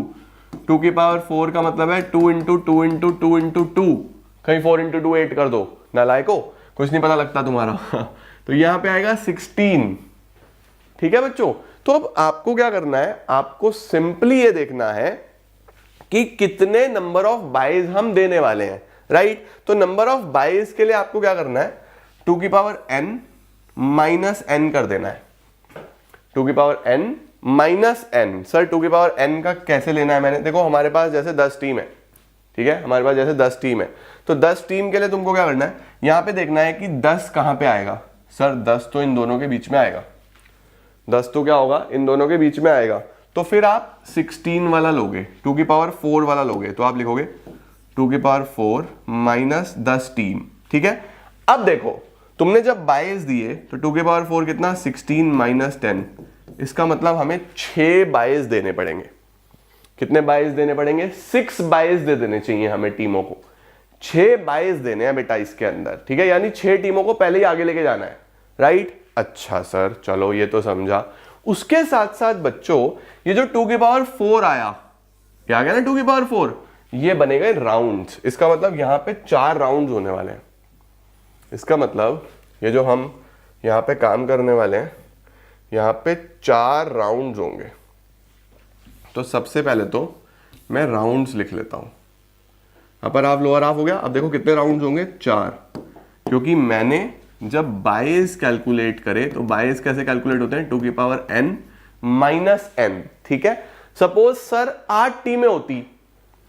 2 की पावर 4 का मतलब है 2 × 2 × 2 × 2। कहीं 4 × 2 8 कर दो, नालायको, कुछ नहीं पता लगता तुम्हारा। तो यहां पे आएगा 16। ठीक है बच्चों, तो अब आपको क्या करना है, आपको सिंपली ये देखना है कि कितने नंबर ऑफ बाइज हम देने वाले हैं, राइट? तो नंबर ऑफ बाइज के लिए आपको क्या करना है, 2 की पावर n माइनस n कर देना है। 2 की power n minus n। Sir 2 की पावर n का कैसे लेना है मैंने? देखो हमारे पास जैसे 10 टीम है, ठीक है, हमारे पास जैसे 10 टीम है, तो 10 टीम के लिए तुमको क्या करना है, यहां पे देखना है कि 10 कहां पे आएगा। सर 10 तो इन दोनों के बीच में आएगा, 10 तो क्या होगा, इन दोनों के बीच में आएगा। तो फिर आप 16 वाला लोगे, 2 की पावर 4 वाला लोगे, तो आप लिखोगे 2 की पावर 4 माइनस 10 टीम। ठीक है, अब देखो तुमने जब बाइस दिए तो 2 की पावर 4 कितना, 16 माइनस 10, इसका मतलब हमें 6 बाइज देने पड़ेंगे। कितने बाइज देने पड़ेंगे? 6 बाइज दे देने चाहिए हमें टीमों को। 6 बाइज देने हैं बेटा इसके अंदर, ठीक है, यानी 6 टीमों को पहले ही आगे लेके जाना है, राइट। अच्छा सर, चलो ये तो समझा। उसके साथ साथ बच्चों ये जो 2 की पावर 4 आया, क्या आ गया ना 2 की पावर 4, ये बने गए राउंड्स। इसका मतलब यहां पे 4 राउंड्स होने वाले हैं। इसका मतलब ये जो हम यहां पे काम करने वाले हैं, यहां पे 4 राउंड्स होंगे। तो सबसे पहले तो मैं राउंड्स लिख लेता हूं। अपर हाफ लोअर हाफ हो गया। अब देखो कितने राउंड्स होंगे? 4, क्योंकि मैंने जब बाइज कैलकुलेट करे तो बाइज कैसे कैलकुलेट होते हैं? 2 की पावर n माइनस n, ठीक है। सपोज सर 8 टीमें होती,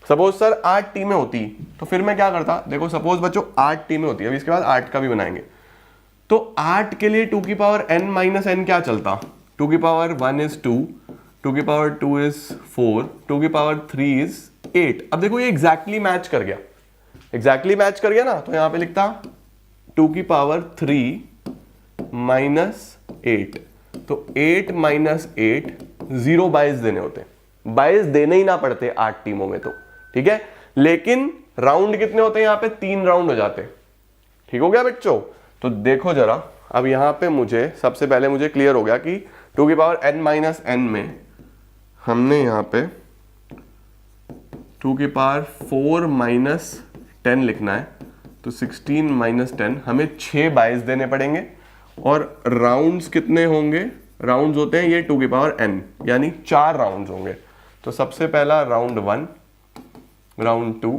सपोज सर 8 टीमें होती तो फिर मैं क्या करता? देखो सपोज बच्चों 8 टीमें होती है, अभी इसके बाद 8 का भी बनाएंगे। तो 8 के लिए 2 की पावर n माइनस n क्या चलता? 2 की पावर 1 इज 2, 2 की पावर 2 इज 4, 2 की पावर 3 इज 8। अब देखो ये एग्जैक्टली मैच कर गया, एग्जैक्टली मैच कर गया ना। तो यहां पे लिखता 2 की पावर 3 माइनस 8। तो 8 माइनस 8, 0 बाइज देने होते, बाइज देने ही ना पड़ते 8 टीमों में, तो ठीक है। लेकिन राउंड कितने होते हैं? यहां पे 3 राउंड हो जाते। ठीक हो गया बच्चों? तो देखो जरा, अब यहां पे मुझे सबसे पहले मुझे क्लियर हो गया कि 2 की पावर n माइनस n में हमने यहां पे 2 की पावर 4 माइनस 10 लिखना है। तो 16 माइनस 10 हमें 6 बाइज देने पड़ेंगे। और राउंड्स कितने होंगे? राउंड्स होते हैं ये 2 की पावर n, यानी 4 राउंड्स होंगे। तो सबसे पहला round 1, round 2,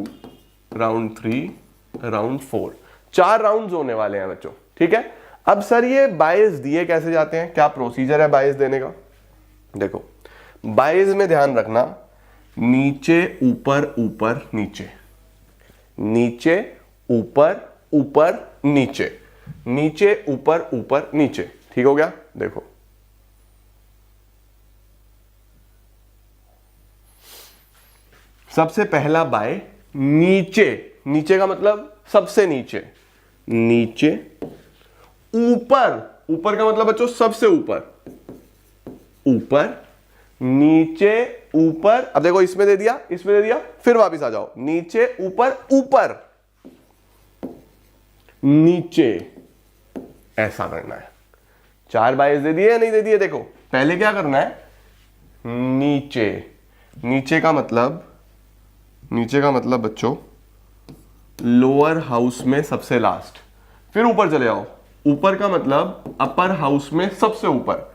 round 3, round 4, 4 rounds होने वाले हैं बच्चों, ठीक है। अब सर ये बाइज दिए कैसे जाते हैं? क्या प्रोसीजर है बाइज देने का? देखो बाइज में ध्यान रखना, नीचे ऊपर ऊपर नीचे, नीचे ऊपर ऊपर नीचे, नीचे ऊपर ऊपर नीचे। ठीक हो गया? देखो सबसे पहला बाय नीचे, नीचे का मतलब सबसे नीचे, नीचे ऊपर, ऊपर का मतलब बच्चों सबसे ऊपर, ऊपर नीचे ऊपर। अब देखो इसमें दे दिया, इसमें दे दिया, फिर वापस आ जाओ, नीचे ऊपर ऊपर नीचे, ऐसा करना है। 4 बाइज दे दिए या नहीं दे दिए? देखो पहले क्या करना है, नीचे, नीचे का मतलब, नीचे का मतलब बच्चों लोअर हाउस में सबसे लास्ट, फिर ऊपर चले आओ, ऊपर का मतलब अपर हाउस में सबसे ऊपर,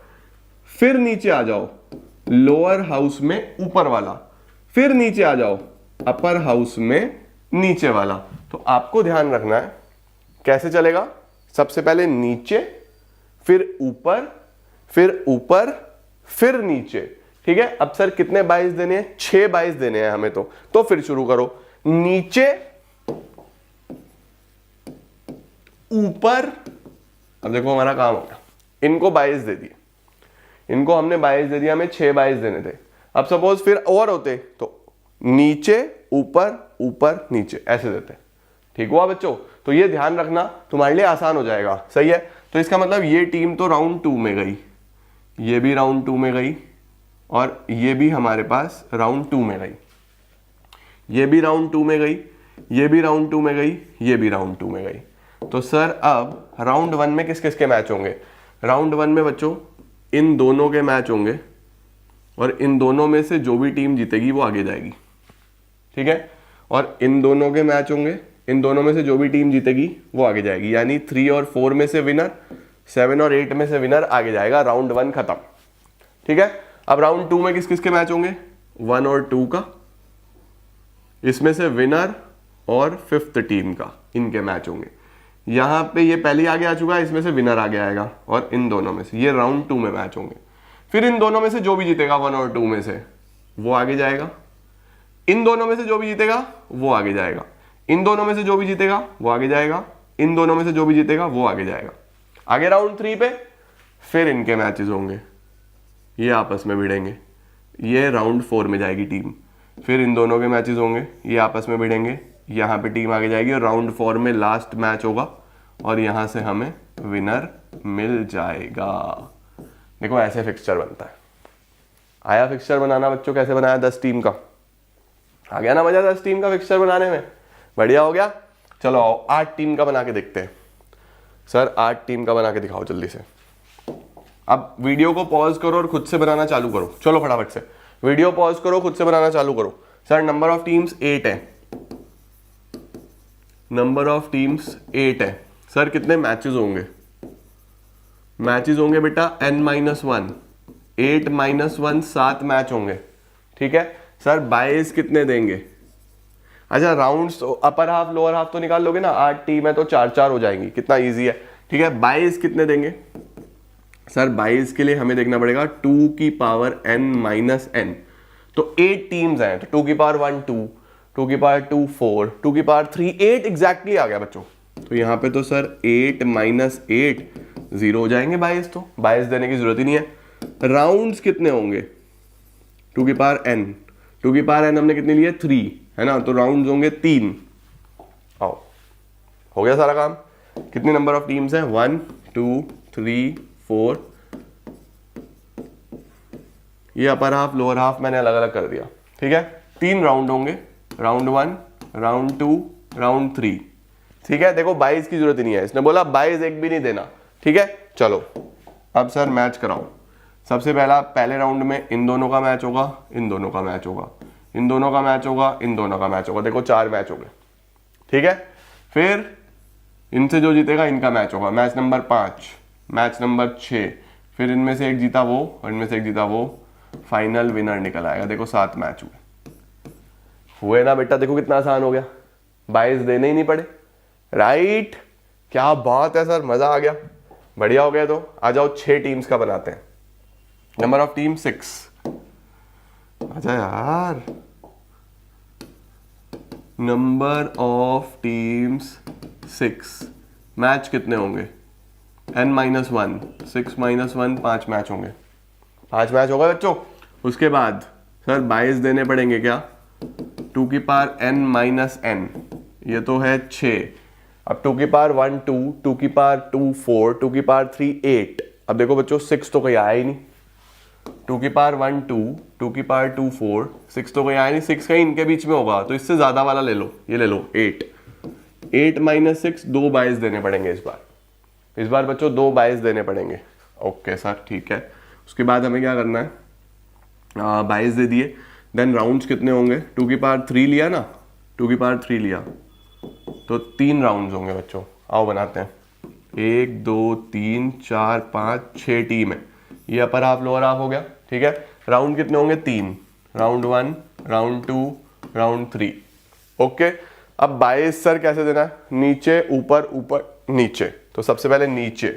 फिर नीचे आ जाओ लोअर हाउस में ऊपर वाला, फिर नीचे आ जाओ अपर हाउस में नीचे वाला। तो आपको ध्यान रखना है कैसे चलेगा, सबसे पहले नीचे, फिर ऊपर, फिर ऊपर, फिर नीचे। ठीक है। अब सर कितने बाइज देने हैं? 6 बाइज देने हैं हमें। तो फिर शुरू करो, नीचे ऊपर। अब देखो हमारा काम हो गया, इनको बाइज दे दिए, इनको हमने बाइज दे दिया, हमें 6 बाइज देने थे। अब सपोज फिर और होते तो नीचे ऊपर ऊपर नीचे ऐसे देते। ठीक हुआ बच्चों? तो ये ध्यान रखना, तुम्हारे लिए आसान हो जाएगा। सही है। तो इसका मतलब ये टीम तो राउंड 2 में गई, ये भी राउंड 2 में गई, और ये भी हमारे पास राउंड 2 में गई, ये भी राउंड 2 में गई, ये भी राउंड 2 में गई, ये भी राउंड 2 में गई। तो सर अब राउंड 1 में किस किस के मैच होंगे? राउंड 1 में बच्चों इन दोनों के मैच होंगे, और इन दोनों में से जो भी टीम जीतेगी वो आगे जाएगी। ठीक है। और इन दोनों के मैच होंगे, इन दोनों में से जो भी टीम जीतेगी वो आगे जाएगी, यानी 3 और 4 में से विनर, 7 और 8 में से विनर आगे जाएगा। राउंड 1 खत्म। ठीक है। अब राउंड 2 में किस किस के मैच होंगे? 1 और 2 का, इसमें से विनर और 5th टीम का, इनके मैच होंगे। यहां पे ये पहले आगे आ चुका है, इसमें से विनर आगे आएगा, और इन दोनों में से, ये राउंड 2 में मैच होंगे। फिर इन दोनों में से जो भी जीतेगा 1 और 2 में से वो आगे जाएगा, इन दोनों में से जो भी जीतेगा वो आगे जाएगा, इन दोनों में से जो भी जीतेगा वो आगे जाएगा, इन दोनों में से जो भी जीतेगा वो आगे जाएगा। आगे राउंड 3 पे फिर इनके मैचेस होंगे, ये आपस में भिड़ेंगे, ये राउंड 4 में जाएगी टीम, फिर इन दोनों के मैचेस होंगे, ये आपस में भिड़ेंगे, यहाँ पे टीम आगे जाएगी, और राउंड 4 में लास्ट मैच होगा, और यहाँ से हमें विनर मिल जाएगा। देखो ऐसे फिक्सचर बनता है। आया फिक्सचर बनाना बच्चों, कैसे बनाया 10 टीम का, आ गया ना मजा 10 टीम का फिक्सचर बनाने में, बढ़िया हो गया। चलो आओ 8 टीम का बना के देखते हैं। सर 8 टीम का बना के दिखाओ जल्दी से। अब वीडियो को पॉज करो और खुद से बनाना चालू करो, चलो फटाफट से वीडियो पॉज करो, खुद से बनाना चालू करो। सर नंबर ऑफ टीम्स 8 है, नंबर ऑफ टीम्स 8 है। सर कितने मैचेस होंगे, मैचेस होंगे बेटा n-1, 8-1 7 मैच होंगे, ठीक है। सर 22 कितने देंगे, अच्छा rounds upper half lower half तो निकाल लोगे ना, 8 टीम है तो 4-4 हो जाएंगी, कितना इजी है, ठीक है। 22 कितने देंगे, सर 22 के लिए हमें देखना पड़ेगा 2 की पावर n-n, तो 8 टीम्स हैं, तो 2 की पावर 1 2, 2 की पावर 2 4, 2 की पावर 3 8 एग्जैक्टली आ गया बच्चों। तो यहाँ पे तो सर 8 - 8 0 हो जाएंगे 22, तो 22 देने की जरूरत ही नहीं है। राउंड्स कितने होंगे, 2 की पावर n, 2 की पावर n हमने कितनी ली है 3, है ना, तो राउंड्स होंगे 3। आओ हो गया सारा काम। कितनी नंबर ऑफ टीम्स हैं 1 2 3 4, ये अपर हाफ लोअर हाफ मैंने अलग अलग कर दिया, ठीक है। 3 राउंड होंगे, राउंड 1 राउंड 2 राउंड 3, ठीक है। देखो 22 की जरूरत ही नहीं है, इसने बोला 22 एक भी नहीं देना, ठीक है। चलो अब सर मैच कराओ। सबसे पहला पहले राउंड में इन दोनों का मैच होगा, इन दोनों का मैच होगा, इन दोनों का मैच होगा, इन दोनों का मैच होगा, देखो 4 मैच हो गए, ठीक है। फिर इनसे जो जीतेगा इनका मैच होगा, मैच नंबर 5, मैच नंबर 6, फिर इनमें से एक जीता वो और इनमें से एक जीता वो, फाइनल विनर निकल आएगा। देखो 7 मैच हुए ना बेटा, देखो कितना आसान हो गया, 22 देने ही नहीं पड़े, राइट। क्या बात है सर, मजा आ गया, बढ़िया हो गया। तो आ जाओ 6 टीम्स का बनाते हैं। नंबर ऑफ टीम 6, अच्छा यार, नंबर ऑफ टीम्स 6, मैच कितने होंगे n-1, 6-1 5 मैच होंगे, 5 मैच होगा बच्चों। उसके बाद सर 22 देने पड़ेंगे क्या, 2 की पावर n-n, ये तो है 6, अब 2 की पावर 1 2, 2 की पावर 2 4, 2 की पावर 3 8। अब देखो बच्चों 6 तो कहीं आया ही नहीं, 2 की पावर 1 2, 2 की पावर 2 4, 6 तो कहीं आया नहीं, 6 कहीं इनके बीच में होगा, तो इससे ज्यादा वाला ले लो, ये ले लो 8, 8 - 6 2 22 देने पड़ेंगे इस बार बच्चों 2 22 देने पड़ेंगे। ओके सर ठीक है। उसके बाद हमें क्या करना है, 22 दे दिए, देन राउंड्स कितने होंगे, 2 की पावर 3 लिया ना, 2 की पावर 3 लिया तो 3 राउंड्स होंगे बच्चों। आओ बनाते हैं, 1 2 3 4 5 6 टीम है, ये अपर हाफ लोअर हाफ हो गया, ठीक है। राउंड कितने होंगे 3, राउंड 1 राउंड 2 राउंड 3, ओके। अब 22 सर कैसे देना है, नीचे ऊपर ऊपर नीचे, तो सबसे पहले नीचे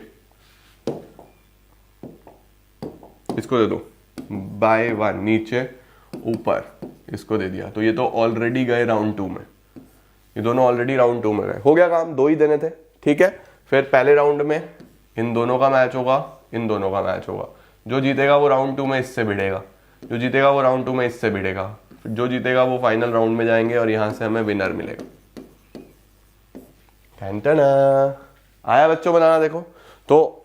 इसको दे दो बाय 1, नीचे ऊपर इसको दे दिया, तो ये तो ऑलरेडी गए राउंड 2 में, ये दोनों ऑलरेडी राउंड 2 में गए, हो गया काम, 2 ही देने थे, ठीक है। फिर पहले राउंड में इन दोनों का मैच होगा, इन दोनों का मैच होगा, जो जीतेगा वो राउंड 2 में इससे भिड़ेगा, जो जीतेगा वो राउंड 2 में इससे भिड़ेगा, जो जीतेगा वो फाइनल राउंड में जाएंगे और यहां से हमें विनर मिलेगा। आया बच्चों बनाना, देखो तो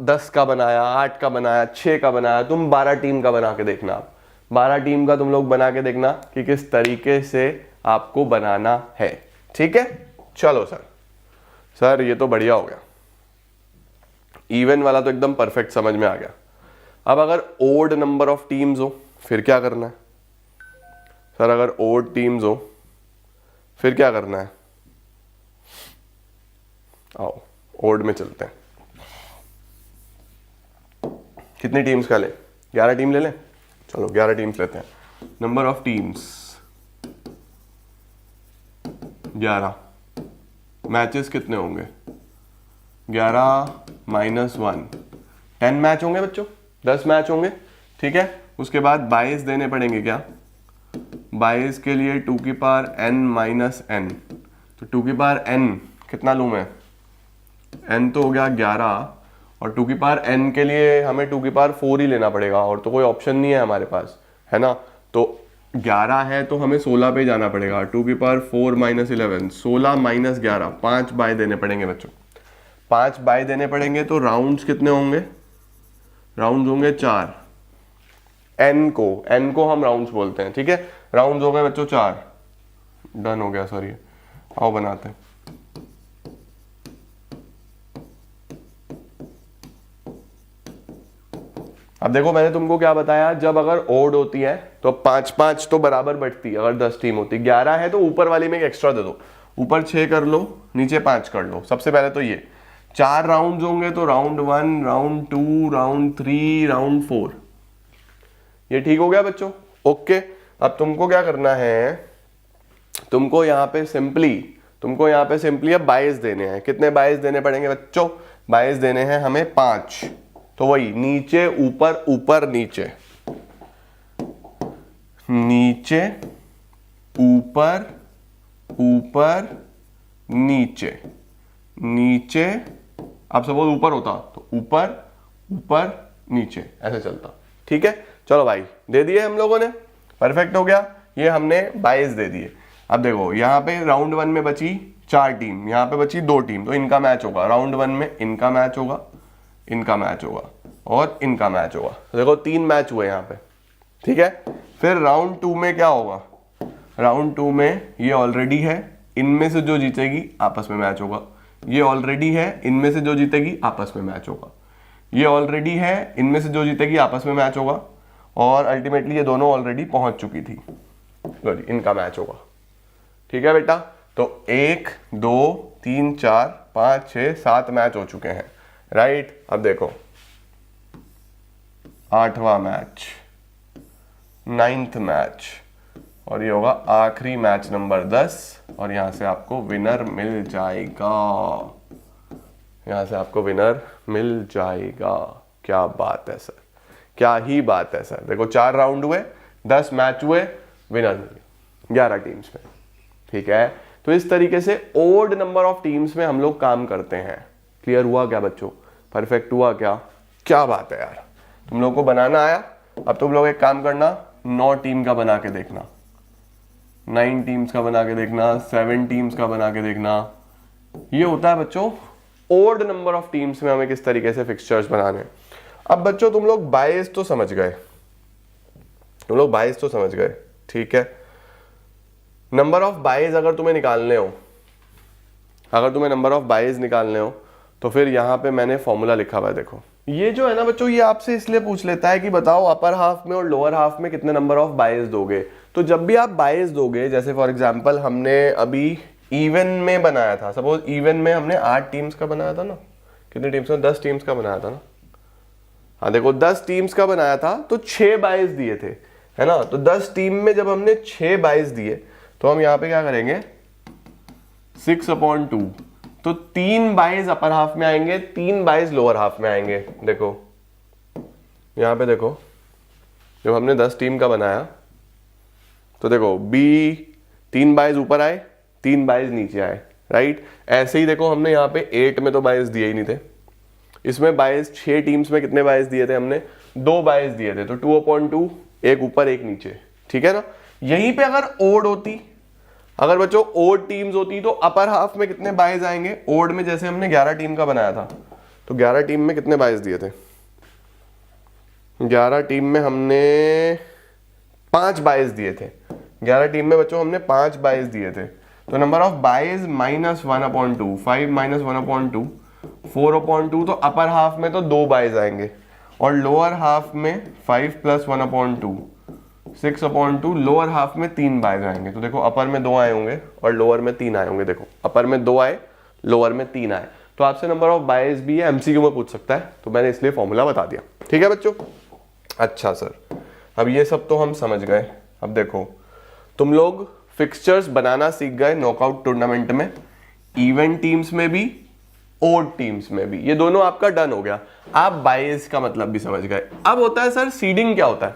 10 का बनाया, 8 का बनाया, 6 का बनाया, तुम 12 टीम का बना के देखना। आप 12 टीम का तुम लोग बना के देखना कि किस तरीके से आपको बनाना है, ठीक है। चलो सर ये तो बढ़िया हो गया, इवन वाला तो एकदम परफेक्ट समझ में आ गया। अब अगर ओड नंबर ऑफ टीम्स हो फिर क्या करना है, सर अगर ओड टीम्स हो फिर क्या करना है, आओ ओड में चलते हैं। कितनी टीम्स का ले, 11 टीम ले लें, चलो 11 टीम्स लेते हैं। नंबर ऑफ टीम्स 11, मैचेस कितने होंगे 11 - 1, 10 मैच होंगे बच्चों, 10 मैच होंगे, ठीक है। उसके बाद 22 देने पड़ेंगे क्या, 22 के लिए 2 की पावर n-n, तो 2 की पावर n कितना लूँ मैं, n तो हो गया 11, और 2 की पावर n के लिए हमें 2 की पावर 4 ही लेना पड़ेगा, और तो कोई ऑप्शन नहीं है हमारे पास, है ना। तो 11 है तो हमें 16 पे जाना पड़ेगा, 2 की पावर 4 - 11, 16 - 11, 5 बाय देने पड़ेंगे बच्चों, 5 बाय देने पड़ेंगे। तो राउंड्स कितने होंगे, राउंड होंगे 4, n को हम राउंड्स बोलते हैं, ठीक है। राउंड्स हो गए बच्चों 4, डन हो गया सर। ये आओ बनाते हैं। अब देखो मैंने तुमको क्या बताया, जब अगर ओड होती है तो 5-5 तो बराबर बटती है। अगर 10 टीम होती, 11 है तो ऊपर वाली में एक एक्स्ट्रा दे दो, ऊपर 6 कर लो, नीचे 5 कर लो। सबसे पहले तो ये 4 राउंड होंगे तो राउंड 1, राउंड 2, राउंड 3, राउंड 4। ये ठीक हो गया बच्चों, ओके। अब तुमको क्या करना है, तुमको यहाँ पे सिंपली अब बाइस देने हैं। कितने बाइस देने पड़ेंगे बच्चों? बाइस देने हैं हमें 5। तो वही नीचे ऊपर ऊपर नीचे, नीचे ऊपर ऊपर नीचे, नीचे। अब सपोज ऊपर होता तो ऊपर ऊपर नीचे, ऐसे चलता, ठीक है। चलो भाई दे दिए हम लोगों ने, परफेक्ट हो गया। ये हमने 22 दे दिए। अब देखो यहाँ पे राउंड 1 में बची 4 टीम, यहाँ पे बची 2 टीम, तो इनका मैच होगा। राउंड 1 में इनका मैच होगा, इनका मैच होगा और इनका मैच होगा। तो देखो 3 मैच हुए यहाँ पे, ठीक है। फिर राउंड 2 में क्या होगा? राउंड 2 में ये ऑलरेडी है, इनमें से जो जीतेगी आपस में मैच होगा। ये ऑलरेडी है, इनमें से जो जीतेगी आपस में मैच होगा। ये ऑलरेडी है, इनमें से जो जीतेगी आपस में मैच होगा। और अल्टीमेटली ये दोनों ऑलरेडी पहुंच चुकी थी, इनका मैच होगा, ठीक है बेटा। तो 1 2 3 4 5 6 7 मैच हो चुके हैं, राइट। अब देखो 8वां मैच, 9th मैच, और ये होगा आखिरी मैच नंबर 10। और यहां से आपको विनर मिल जाएगा, यहां से आपको विनर मिल जाएगा। क्या बात है सर, क्या ही बात है सर। देखो 4 राउंड हुए, 10 मैच हुए, विनर मिल गया 11 टीम्स में, ठीक है। तो इस तरीके से ओड नंबर ऑफ टीम्स में हम लोग काम करते हैं। क्लियर हुआ क्या बच्चों? परफेक्ट हुआ क्या? क्या बात है यार, तुम लोग को बनाना आया। अब तुम लोग एक काम करना, 9 टीम का बना के देखना, 9 टीम्स का बना के देखना, 7 टीम्स का बना के देखना। ये होता है बच्चों ओड नंबर ऑफ टीम्स में हमें किस तरीके से फिक्सचर्स बनाने। अब बच्चों तुम लोग बाइस तो समझ गए, ठीक है। नंबर ऑफ बाइज अगर तुम्हें निकालने हो, तो फिर यहां पे मैंने फॉर्मूला लिखा हुआ है। देखो ये जो है ना बच्चों, ये आपसे इसलिए पूछ लेता है कि बताओ अपर हाफ में और लोअर हाफ में कितने नंबर ऑफ बाइज दोगे। तो जब भी आप बाइज दोगे, जैसे फॉर एग्जांपल हमने अभी इवन में बनाया था, सपोज इवन में हमने 8 टीम्स का बनाया था ना, कितनी टीम्स का? 10 टीम्स का बनाया था ना। हाँ देखो 10 टीम्स का बनाया था तो 6 बाइज दिए थे, है ना। तो 10 टीम में जब हमने 6 बाइज दिए तो हम यहाँ पे क्या करेंगे, 6/2। तो 3 बाइज अपर हाफ में आएंगे, 3 बाइज लोअर हाफ में आएंगे। देखो यहाँ पे देखो, जब हमने 10 टीम का बनाया तो देखो बी 3 बाइज ऊपर आए, 3 बाइज नीचे आए, राइट। ऐसे ही देखो हमने यहाँ पे 8 में तो बाइज दिए ही नहीं थे। इसमें बाइज 6 टीम्स में कितने बाइज दिए थे हमने? 2 बाइज दिए थे। तो 2/2, एक ऊपर एक नीचे, ठीक है ना। यहीं पे अगर ओड होती, अगर बच्चों ओड टीम्स होती तो अपर हाफ में कितने बाइज आएंगे? ओड में जैसे हमने 11 टीम का बनाया था तो 11 टीम में कितने बाइज दिए थे? 11 टीम में हमने 5 बाइज दिए थे। 11 टीम में बच्चों हमने 5 बाइज दिए थे। तो नंबर ऑफ बाइज -1/2, 5 - 1/2, 4/2। तो अपर हाफ में तो 2 बाइज आएंगे और लोअर हाफ में 5 + 1/2, 6/2। लोअर हाफ में 3 बाइज आएंगे। तो देखो अपर में 2 आए होंगे और लोअर में 3 आए होंगे। देखो अपर में 2 आए, लोअर में 3 आए। तो आपसे नंबर ऑफ बाइज भी है, एमसीक्यू में पूछ सकता है, तो मैंने इसलिए फॉर्मूला बता दिया, ठीक है बच्चों। अच्छा सर, अब ये सब तो हम समझ गए। अब देखो तुम लोग फिक्सचर्स बनाना सीख गए नॉकआउट टूर्नामेंट में, इवन टीम्स में भी, ओड टीम्स में भी। ये दोनों आपका डन हो गया। आप बाइज का मतलब भी समझ गए। अब होता है सर सीडिंग। क्या होता है?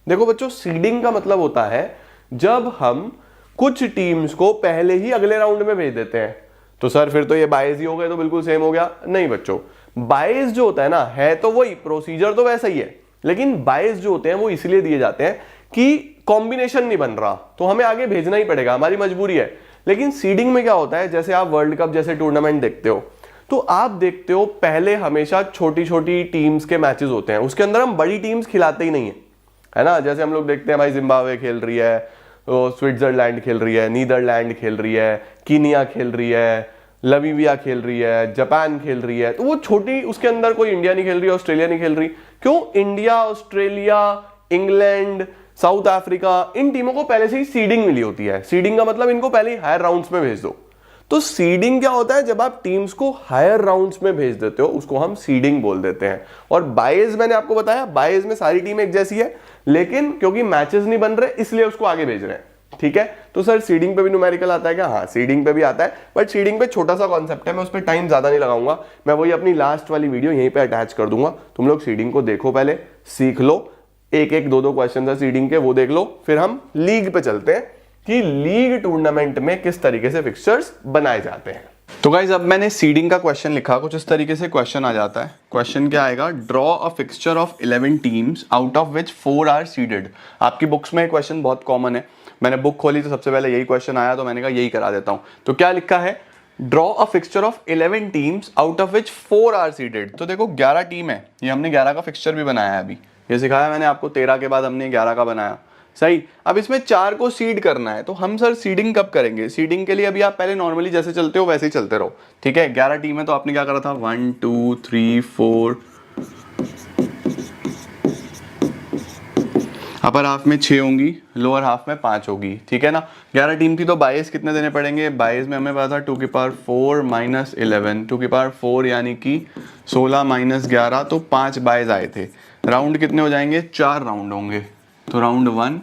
देखो बच्चों सीडिंग का मतलब होता है जब हम कुछ टीम्स को पहले ही अगले राउंड में भेज देते हैं। तो सर फिर तो ये बाइज ही हो गए, तो बिल्कुल सेम हो गया। नहीं बच्चों, बाइज जो होता है ना, है तो वही, प्रोसीजर तो वैसा ही है, लेकिन बाइज जो होते हैं वो इसलिए दिए जाते हैं कि कॉम्बिनेशन नहीं बन रहा तो हमें आगे भेजना ही पड़ेगा, हमारी मजबूरी है। लेकिन सीडिंग में क्या होता है, जैसे आप वर्ल्ड कप जैसे टूर्नामेंट देखते हो तो आप देखते हो पहले हमेशा छोटी छोटी टीम्स के मैचेस होते हैं, उसके अंदर हम बड़ी टीम्स खिलाते ही नहीं है ना। जैसे हम लोग देखते हैं भाई जिम्बाब्वे खेल रही है, स्विट्जरलैंड खेल रही है, नीदरलैंड खेल रही है, कीनिया खेल रही है, लवीविया खेल रही है, जापान खेल रही है, तो वो छोटी, उसके अंदर कोई इंडिया नहीं खेल रही, ऑस्ट्रेलिया नहीं खेल रही। क्यों? India, Australia, England, South Africa, इन टीमों को पहले से ही सीडिंग मिली होती है। सीडिंग का मतलब इनको पहले ही हायर राउंड्स में भेज दो। तो सीडिंग क्या होता है? जब आप टीम्स को हायर राउंड्स में भेज देते हो उसको हम सीडिंग बोल देते हैं। और बायेज मैंने आपको बताया, बायेज में सारी टीम एक जैसी है, लेकिन क्योंकि मैचेस नहीं बन रहे इसलिए उसको आगे भेज रहे हैं। ठीक है, तो सर सीडिंग पे भी न्यूमेरिकल आता है क्या? हाँ, सीडिंग पे भी आता है, बट सीडिंग पे छोटा सा कॉन्सेप्ट है, मैं उस पर टाइम ज्यादा नहीं लगाऊंगा। मैं वही अपनी लास्ट वाली वीडियो यहीं पे अटैच कर दूंगा, तुम लोग सीडिंग को देखो, पहले सीख लो, एक एक दो क्वेश्चन है सीडिंग के, वो देख लो। फिर हम लीग पे चलते हैं कि लीग टूर्नामेंट में किस तरीके से फिक्सचर्स बनाए जाते हैं। तो गाइज अब मैंने सीडिंग का क्वेश्चन लिखा, कुछ इस तरीके से क्वेश्चन आ जाता है। क्वेश्चन क्या आएगा? Draw a fixture of 11 teams out of which 4 are seeded. आपकी बुक्स में क्वेश्चन बहुत कॉमन है, मैंने बुक खोली तो सबसे पहले यही क्वेश्चन आया, तो मैंने कहा यही करा देता हूं। तो क्या लिखा है? Draw a fixture of 11 teams out of which 4 are seeded. तो देखो 11 टीम है, ये हमने 11 का फिक्सचर भी बनाया है, अभी ये सिखाया मैंने आपको, 13 के बाद हमने 11 का बनाया, सही। अब इसमें 4 को सीड करना है, तो हम सर सीडिंग कब करेंगे? सीडिंग के लिए अभी आप पहले नॉर्मली जैसे चलते हो वैसे ही चलते रहो, ठीक है। 11 टीम है तो आपने क्या करा था? 1 2 3 4, अपर हाफ में 6 होंगी, लोअर हाफ में 5 होगी, ठीक है ना। 11 टीम थी तो बायस कितने देने पड़ेंगे? बायस में हमें पता था 2 की पावर 4 माइनस 11, 2 की पावर 4 यानी कि 16 माइनस 11, तो 5 बायस आए थे। राउंड कितने हो जाएंगे? 4 राउंड होंगे, तो राउंड 1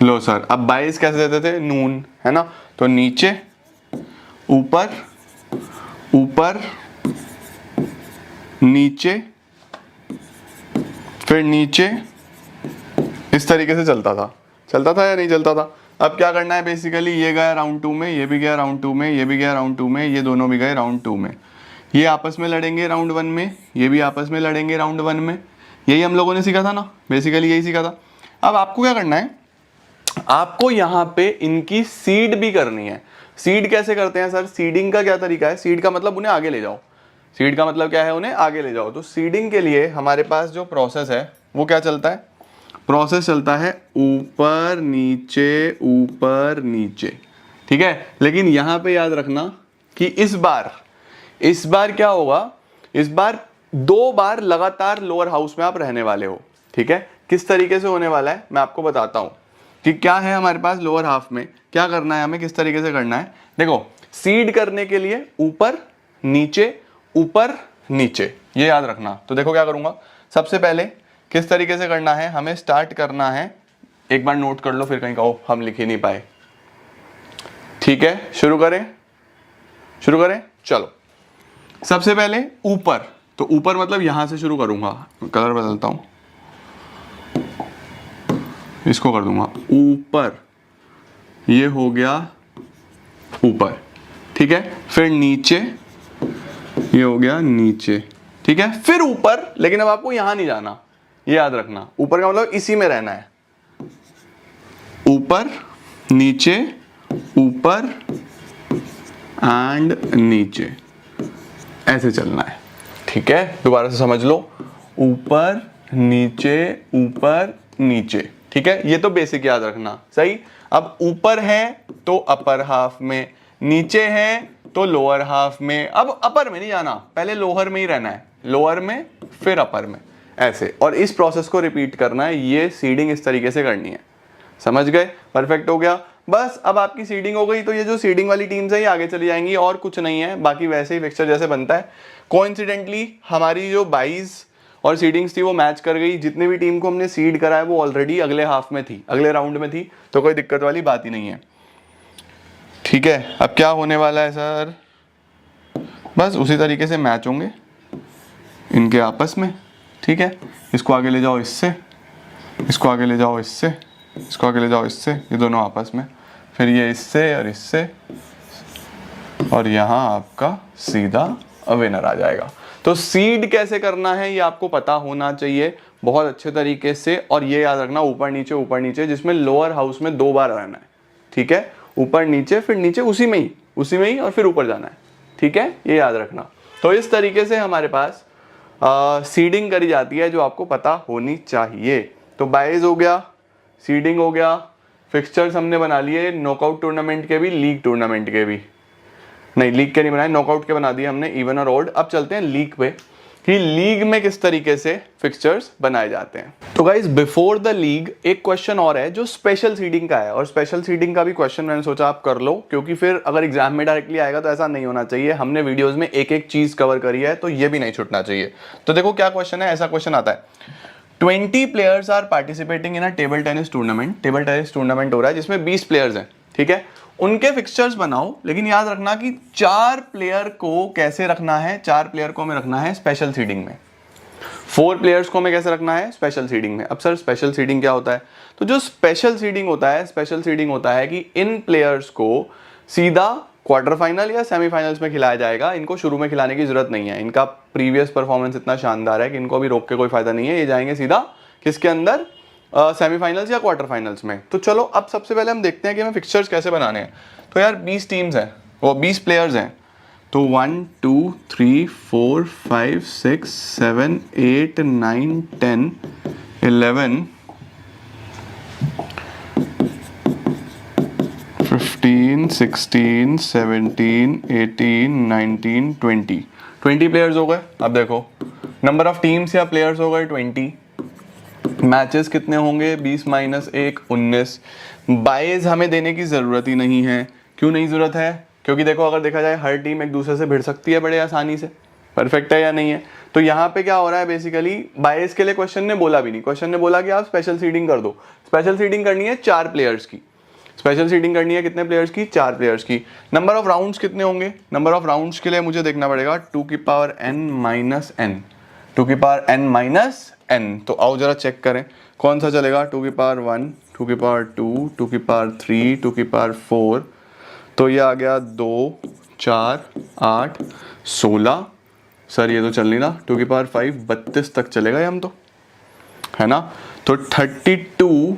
लो सर। अब बायस कैसे देते थे? नून, है ना, तो नीचे ऊपर ऊपर नीचे फिर नीचे, इस तरीके से चलता था या नहीं चलता था? अब क्या करना है बेसिकली, ये गया राउंड 2 में, ये भी गया राउंड 2 में, ये भी गया राउंड 2 में, ये दोनों भी गए राउंड 2 में, ये आपस में लड़ेंगे राउंड 1 में, ये भी आपस में लड़ेंगे राउंड 1 में। यही हम लोगों ने सीखा था ना, बेसिकली यही सीखा था। अब आपको क्या करना है? आपको यहाँ पे इनकी सीड भी करनी है। सीड कैसे करते हैं सर? सीडिंग का क्या तरीका है? सीड का मतलब उन्हें आगे ले जाओ। सीड का मतलब क्या है? उन्हें आगे ले जाओ। तो सीडिंग के लिए हमारे पास जो प्रोसेस है वो क्या चलता है? प्रोसेस चलता है ऊपर नीचे, ठीक है। लेकिन यहां पे याद रखना कि इस बार क्या होगा? इस बार 2 बार लगातार लोअर हाउस में आप रहने वाले हो, ठीक है। किस तरीके से होने वाला है मैं आपको बताता हूं कि क्या है हमारे पास लोअर हाफ में, क्या करना है हमें, किस तरीके से करना है। देखो, सीड करने के लिए ऊपर नीचे, ये याद रखना। तो देखो क्या करूंगा, सबसे पहले किस तरीके से करना है, हमें स्टार्ट करना है, एक बार नोट कर लो फिर कहीं कहो हम लिख ही नहीं पाए, ठीक है। शुरू करें, चलो। सबसे पहले ऊपर, तो ऊपर मतलब यहां से शुरू करूंगा, कलर बदलता हूं, इसको कर दूंगा ऊपर, ये हो गया ऊपर, ठीक है। फिर नीचे, ये हो गया नीचे, ठीक है। फिर ऊपर, लेकिन अब आपको यहां नहीं जाना, ये याद रखना। ऊपर का मतलब इसी में रहना है, ऊपर नीचे ऊपर एंड नीचे, ऐसे चलना है, ठीक है। दोबारा से समझ लो, ऊपर नीचे, ठीक है। ये तो बेसिक याद रखना, सही। अब ऊपर है तो अपर हाफ में, नीचे है तो लोअर हाफ में। अब अपर में नहीं जाना, पहले लोअर में ही रहना है, लोअर में फिर अपर में, ऐसे। और इस प्रोसेस को रिपीट करना है, ये सीडिंग इस तरीके से करनी है, समझ गए? परफेक्ट हो गया। बस अब आपकी सीडिंग हो गई तो ये जो सीडिंग वाली टीम्स है ये आगे चली जाएंगी, और कुछ नहीं है, बाकी वैसे ही फिक्सचर जैसे बनता है। कोइंसिडेंटली हमारी जो 22 और सीडिंग्स थी वो मैच कर गई। जितने भी टीम को हमने सीड करा है वो ऑलरेडी अगले हाफ में थी, अगले राउंड में थी, तो कोई दिक्कत वाली बात ही नहीं है, ठीक है। अब क्या होने वाला है सर, बस उसी तरीके से मैच होंगे इनके आपस में, ठीक है। इसको आगे ले जाओ इससे, इसको आगे ले जाओ इससे, इसको आगे ले जाओ इससे, ये दोनों आपस में, फिर ये इससे और इससे, और यहाँ आपका सीधा विनर आ जाएगा। तो सीड कैसे करना है ये आपको पता होना चाहिए बहुत अच्छे तरीके से। और ये याद रखना, ऊपर नीचे, जिसमें लोअर हाउस में 2 बार रहना है, ठीक है। ऊपर नीचे फिर नीचे, उसी में ही उसी में ही और फिर ऊपर जाना है, ठीक है, ये याद रखना। तो इस तरीके से हमारे पास सीडिंग करी जाती है जो आपको पता होनी चाहिए। तो बाइज हो गया, सीडिंग हो गया, फिक्सचर्स हमने बना लिए नॉकआउट टूर्नामेंट के भी, लीग टूर्नामेंट के भी, नहीं लीग के नहीं बनाए, नॉकआउट के बना दिए हमने, इवन और ऑड। अब चलते हैं लीग पे कि लीग में किस तरीके से फिक्सचर्स बनाए जाते हैं। तो गाइस बिफोर द लीग एक क्वेश्चन और है जो स्पेशल सीडिंग का है, और स्पेशल सीडिंग का भी क्वेश्चन मैंने सोचा आप कर लो, क्योंकि फिर अगर एग्जाम में डायरेक्टली आएगा तो ऐसा नहीं होना चाहिए। हमने वीडियोस में एक एक चीज कवर करी है तो ये भी नहीं छूटना चाहिए। तो देखो क्या क्वेश्चन है, ऐसा क्वेश्चन आता है 20 players are participating in a table tennis tournament. Table tennis tournament हो रहा है जिसमें 20 प्लेयर्स हैं, ठीक है, उनके फिक्सचर्स बनाओ, लेकिन याद रखना कि 4 प्लेयर को कैसे रखना है, 4 प्लेयर को हमें रखना है स्पेशल सीडिंग में, 4 प्लेयर्स को हमें कैसे रखना है स्पेशल सीडिंग में। अब सर स्पेशल सीडिंग क्या होता है? तो जो स्पेशल सीडिंग होता है, स्पेशल सीडिंग होता है कि इन प्लेयर्स को सीधा क्वार्टर फाइनल या सेमीफाइनल्स में खिलाया जाएगा। इनको शुरू में खिलाने की जरूरत नहीं है, इनका प्रीवियस परफॉर्मेंस इतना शानदार है कि इनको अभी रोक के कोई फायदा नहीं है, ये जाएंगे सीधा किसके अंदर, सेमीफाइनल्स या क्वार्टर फाइनल्स में। तो चलो अब सबसे पहले हम देखते हैं कि हमें फिक्सचर्स कैसे बनाने हैं। तो यार 20 टीम्स हैं, वो 20 प्लेयर्स हैं, तो 1 2 3 4 5 6 7 8 9 10 11 15 16 17 18 19 20 प्लेयर्स हो गए। अब देखो नंबर ऑफ टीम्स या प्लेयर्स हो गए 20, मैचेस कितने होंगे 20 माइनस 1 19। बाइज हमें देने की ज़रूरत ही नहीं है। क्यों नहीं ज़रूरत है? क्योंकि देखो अगर देखा जाए हर टीम एक दूसरे से भिड़ सकती है बड़े आसानी से, परफेक्ट है या नहीं है। तो यहाँ पे क्या हो रहा है बेसिकली, बाइज के लिए क्वेश्चन ने बोला भी नहीं, क्वेश्चन ने बोला कि आप स्पेशल सीडिंग कर दो। स्पेशल सीडिंग करनी है 4 प्लेयर्स की, स्पेशल सीडिंग करनी है कितने प्लेयर्स की, 4 प्लेयर्स की। नंबर ऑफ राउंड्स कितने होंगे? नंबर ऑफ राउंड्स के लिए मुझे देखना पड़ेगा 2 की पावर n माइनस n, 2 की पावर n माइनस n। तो आओ जरा चेक करें कौन सा चलेगा, 2 की पावर 1, 2 की पावर 2, 2 की पावर 3, 2 की पावर 4, तो ये आ गया 2 4 8 16। सर ये तो चल नहीं रहा, 2 की पावर 5 32 तक चलेगा ये हम तो, है ना। तो 32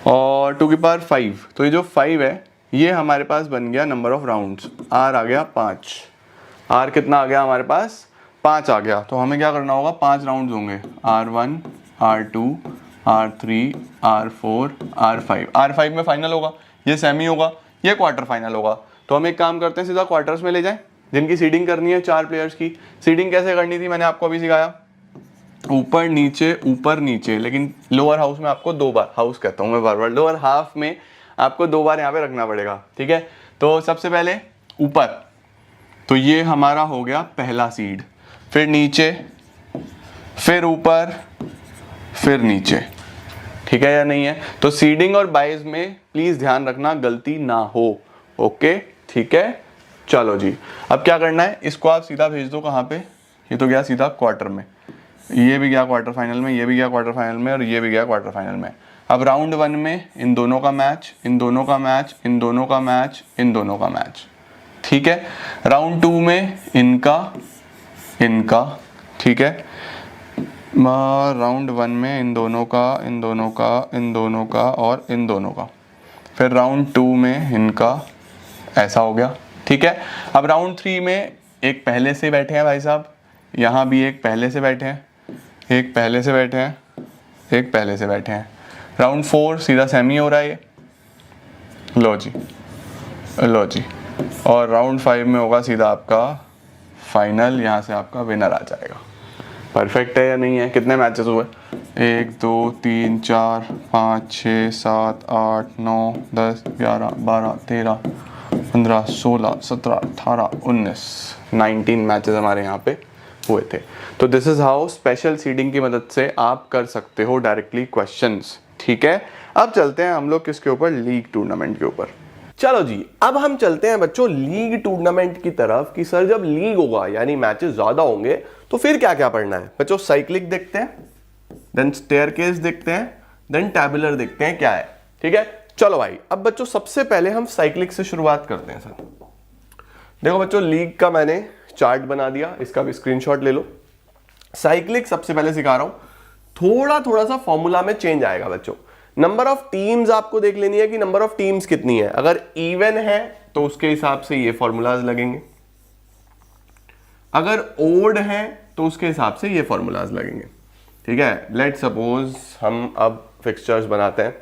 और 2 की पावर 5, तो ये जो 5 है ये हमारे पास बन गया नंबर ऑफ राउंड्स। आर आ गया 5, आर कितना आ गया हमारे पास 5 आ गया। तो हमें क्या करना होगा, 5 राउंड्स होंगे, R1 R2 R3 R4 R5। R5 में फाइनल होगा, ये सेमी होगा, ये क्वार्टर फाइनल होगा। तो हम एक काम करते हैं सीधा क्वार्टर्स में ले जाएं, जिनकी सीडिंग करनी है 4 प्लेयर्स की। सीडिंग कैसे करनी थी मैंने आपको अभी सिखाया, ऊपर नीचे, लेकिन लोअर हाउस में आपको 2 बार, हाउस कहता हूँ मैं बार बार, लोअर हाफ में आपको 2 बार यहाँ पे रखना पड़ेगा, ठीक है। तो सबसे पहले ऊपर, तो ये हमारा हो गया पहला सीड, फिर नीचे, फिर ऊपर, फिर नीचे, ठीक है या नहीं है। तो सीडिंग और बाइज में प्लीज ध्यान रखना गलती ना हो, ओके ठीक है। चलो जी अब क्या करना है, इसको आप सीधा भेज दो कहाँ पे, ये तो गया सीधा क्वार्टर में, ये भी गया क्वार्टर फाइनल में, ये भी गया क्वार्टर फाइनल में, और ये भी गया क्वार्टर फाइनल में। अब राउंड 1 में इन दोनों का मैच, इन दोनों का मैच, इन दोनों का मैच, इन दोनों का मैच, ठीक है। राउंड 2 में इनका, ठीक है। राउंड 1 में इन दोनों का, इन दोनों का, इन दोनों का और इन दोनों का। फिर राउंड 2 में इनका, ऐसा हो गया, ठीक है। अब राउंड 3 में एक पहले से बैठे हैं भाई साहब, यहाँ भी एक पहले से बैठे हैं, एक पहले से बैठे हैं, एक पहले से बैठे हैं। राउंड 4 सीधा सेमी हो रहा है ये, लो जी। और राउंड 5 में होगा सीधा आपका फाइनल, यहाँ से आपका विनर आ जाएगा। परफेक्ट है या नहीं है? कितने मैचेस हुए, 1 2 3 4 5 6 7 8 9 10 11 12 13 15 16 17 18 19 मैचेस हमारे यहाँ पे हुए थे। तो this is how special seeding की मदद से आप कर सकते हो डायरेक्टली क्वेश्चंस, ठीक है। अब चलते हैं हम लोग किसके ऊपर, लीग टूर्नामेंट के ऊपर। चलो जी अब हम चलते हैं बच्चों लीग टूर्नामेंट की तरफ कि सर जब लीग होगा यानी मैचेस ज्यादा होंगे तो फिर क्या क्या पढ़ना है। बच्चों साइक्लिक देखते हैं, देन स्टेयरकेस देखते हैं, देन टैबुलर देखते हैं क्या है, ठीक है। चलो भाई अब बच्चों सबसे पहले हम साइक्लिक से शुरुआत करते हैं। सर देखो बच्चों लीग का मैंने चार्ट बना दिया, इसका भी स्क्रीनशॉट ले लो। साइक्लिक सबसे पहले सिखा रहा हूं, थोड़ा सा फॉर्मूला में चेंज आएगा बच्चों। नंबर ऑफ टीम्स आपको देख लेनी है कि नंबर ऑफ टीम्स कितनी है। अगर इवन है तो उसके हिसाब से ये फॉर्मूलाज लगेंगे, अगर ओड है तो उसके हिसाब से ये फॉर्मूलाज लगेंगे। ठीक है, लेट सपोज हम अब फिक्सचर्स बनाते हैं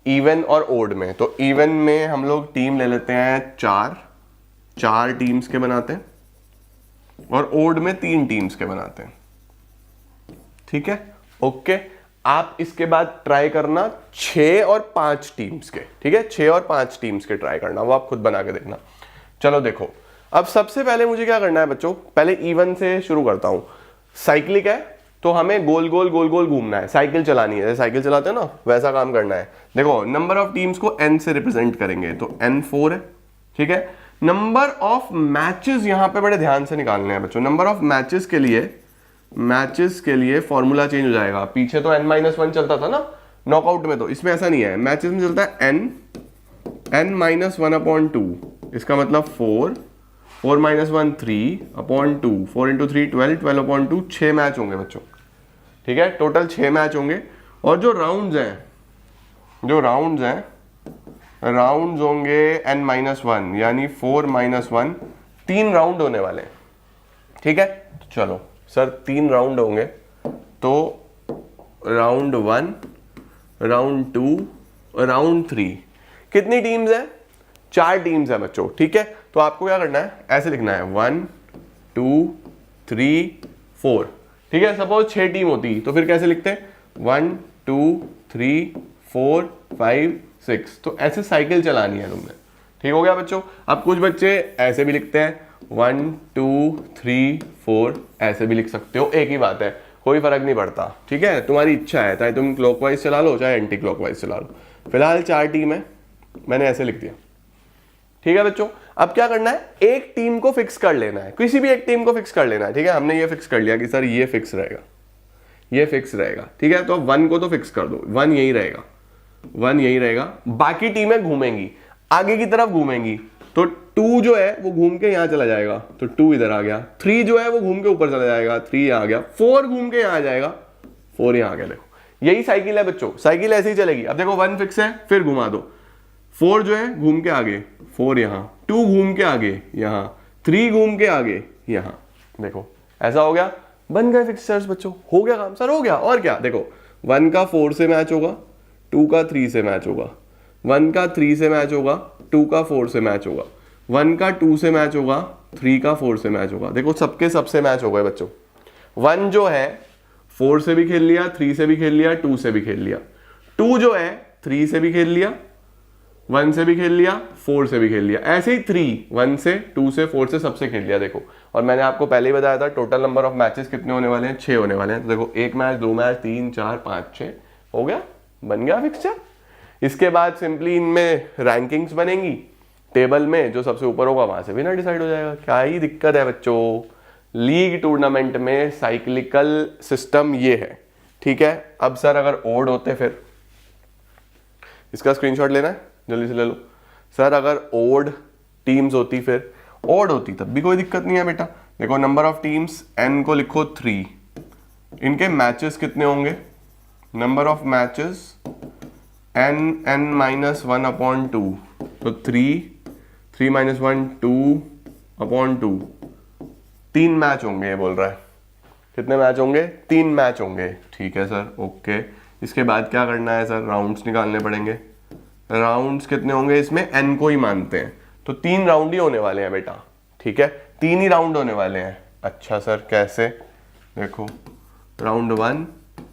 इवन और ओड में। तो इवन में हम लोग टीम ले लेते हैं चार टीम्स के बनाते हैं, और ओड में 3 टीम्स के बनाते हैं। ठीक है, ओके। आप इसके बाद ट्राई करना 6 और 5 टीम्स के। ठीक है, 6 और 5 टीम्स के ट्राई करना, वो आप खुद बना के देखना। चलो देखो, अब सबसे पहले मुझे क्या करना है बच्चों, पहले इवन से शुरू करता हूं। साइक्लिक है तो हमें गोल गोल गोल गोल घूमना है, साइकिल चलानी है, साइकिल चलाते हैं ना वैसा काम करना है। देखो नंबर ऑफ टीम्स को n से रिप्रेजेंट करेंगे, तो n 4 है। ठीक है, नंबर ऑफ मैचेस यहां पे बड़े ध्यान से निकालने हैं बच्चों। नंबर ऑफ मैचेस के लिए फॉर्मूला चेंज हो जाएगा। पीछे तो n-1 चलता था ना नॉकआउट में, तो इसमें ऐसा नहीं है, मैचेस में चलता है n-1/2। इसका मतलब 4 -1 3/2, 4 × 3 12, 12/2, 6 मैच होंगे बच्चों। ठीक है, टोटल 6 मैच होंगे। और जो राउंड्स होंगे n-1, यानी 4 - 1, 3 राउंड होने वाले हैं। ठीक है, तो चलो सर 3 राउंड होंगे, तो राउंड 1, राउंड 2, राउंड 3। कितनी टीम्स है? 4 टीम्स है बच्चों। ठीक है, तो आपको क्या करना है, ऐसे लिखना है 1 2 3 4। ठीक है, सपोज 6 टीम होती तो फिर कैसे लिखते हैं, 1 2 3 4 5 6। तो ऐसे साइकिल चलानी है तुमने। ठीक हो गया बच्चों। अब कुछ बच्चे ऐसे भी लिखते हैं 1 2 3 4, ऐसे भी लिख सकते हो, एक ही बात है, कोई फर्क नहीं पड़ता। ठीक है, तुम्हारी इच्छा है, चाहे तुम क्लॉकवाइज चला लो चाहे एंटी क्लॉकवाइज चला लो। फिलहाल 4 टीम है, मैंने ऐसे लिख दिया। ठीक है बच्चों, अब क्या करना है, एक टीम को फिक्स कर लेना है, किसी भी एक टीम को फिक्स कर लेना है। ठीक है, हमने ये फिक्स कर लिया कि सर ये फिक्स रहेगा, ये फिक्स रहेगा। ठीक है, तो 1 को तो फिक्स कर दो, 1 यही रहेगा। बाकी टीमें घूमेंगी, आगे की तरफ घूमेंगी। तो 2 जो है वो घूम के यहां चला जाएगा, तो 2 इधर आ गया। 3 जो है वो घूम के ऊपर चला जाएगा, 3 यहां आ गया। 4 घूम के यहां आ जाएगा, 4 यहां आ गया। देखो यही साइकिल है बच्चों, साइकिल ऐसे ही चलेगी। अब देखो 1 फिक्स है, फिर घुमा दो, 4 जो है घूम के आगे, 4 यहां, 2 घूम के आगे यहां, 3 घूम के आगे यहां। देखो ऐसा हो गया, बन गए फिक्सचर्स बच्चों, हो गया काम सर, हो गया। और क्या, देखो 1 का 4 से मैच होगा, 2 का 3 से मैच होगा, 1 का 3 से मैच होगा, 2 का 4 से मैच होगा, 1 का 2 से मैच होगा, 3 का 4 से मैच होगा। देखो सबके सबसे मैच हो गए बच्चों। 1 जो है 4 से भी खेल लिया, 3 से भी खेल लिया, 2 से भी खेल लिया। 2 जो है 3 से भी खेल लिया, 1 से भी खेल लिया, 4 से भी खेल लिया। ऐसे ही 3 1 से 2 से 4 से सबसे खेल लिया। देखो, और मैंने आपको पहले ही बताया था टोटल नंबर ऑफ मैचेस कितने होने वाले हैं, 6 होने वाले हैं। तो देखो 1 मैच, 2 मैच, 3 4 5 6 हो गया, बन गया फिक्सचर। इसके बाद सिंपली इनमें रैंकिंग्स बनेंगी, टेबल में जो सबसे ऊपर होगा वहां से विनर डिसाइड हो जाएगा। क्या ही दिक्कत है बच्चों, लीग टूर्नामेंट में साइक्लिकल सिस्टम ये है। ठीक है, अब सर अगर ओड होते, फिर इसका स्क्रीनशॉट लेना है, जल्दी से ले लो। सर अगर ओड टीम्स होती, फिर ओड होती तब भी कोई दिक्कत नहीं है बेटा। देखो नंबर ऑफ टीम्स n को लिखो 3, इनके मैचेस कितने होंगे, नंबर ऑफ मैचेस n-1/2, तो 3 - 1 2/2, 3 मैच होंगे ये बोल रहा है। कितने मैच होंगे, 3 मैच होंगे। ठीक है सर, ओके। इसके बाद क्या करना है सर, राउंड्स निकालने पड़ेंगे। राउंड्स कितने होंगे, इसमें n को ही मानते हैं, तो 3 राउंड ही होने वाले हैं बेटा। ठीक है, 3 ही राउंड होने वाले हैं। अच्छा सर कैसे, देखो राउंड 1,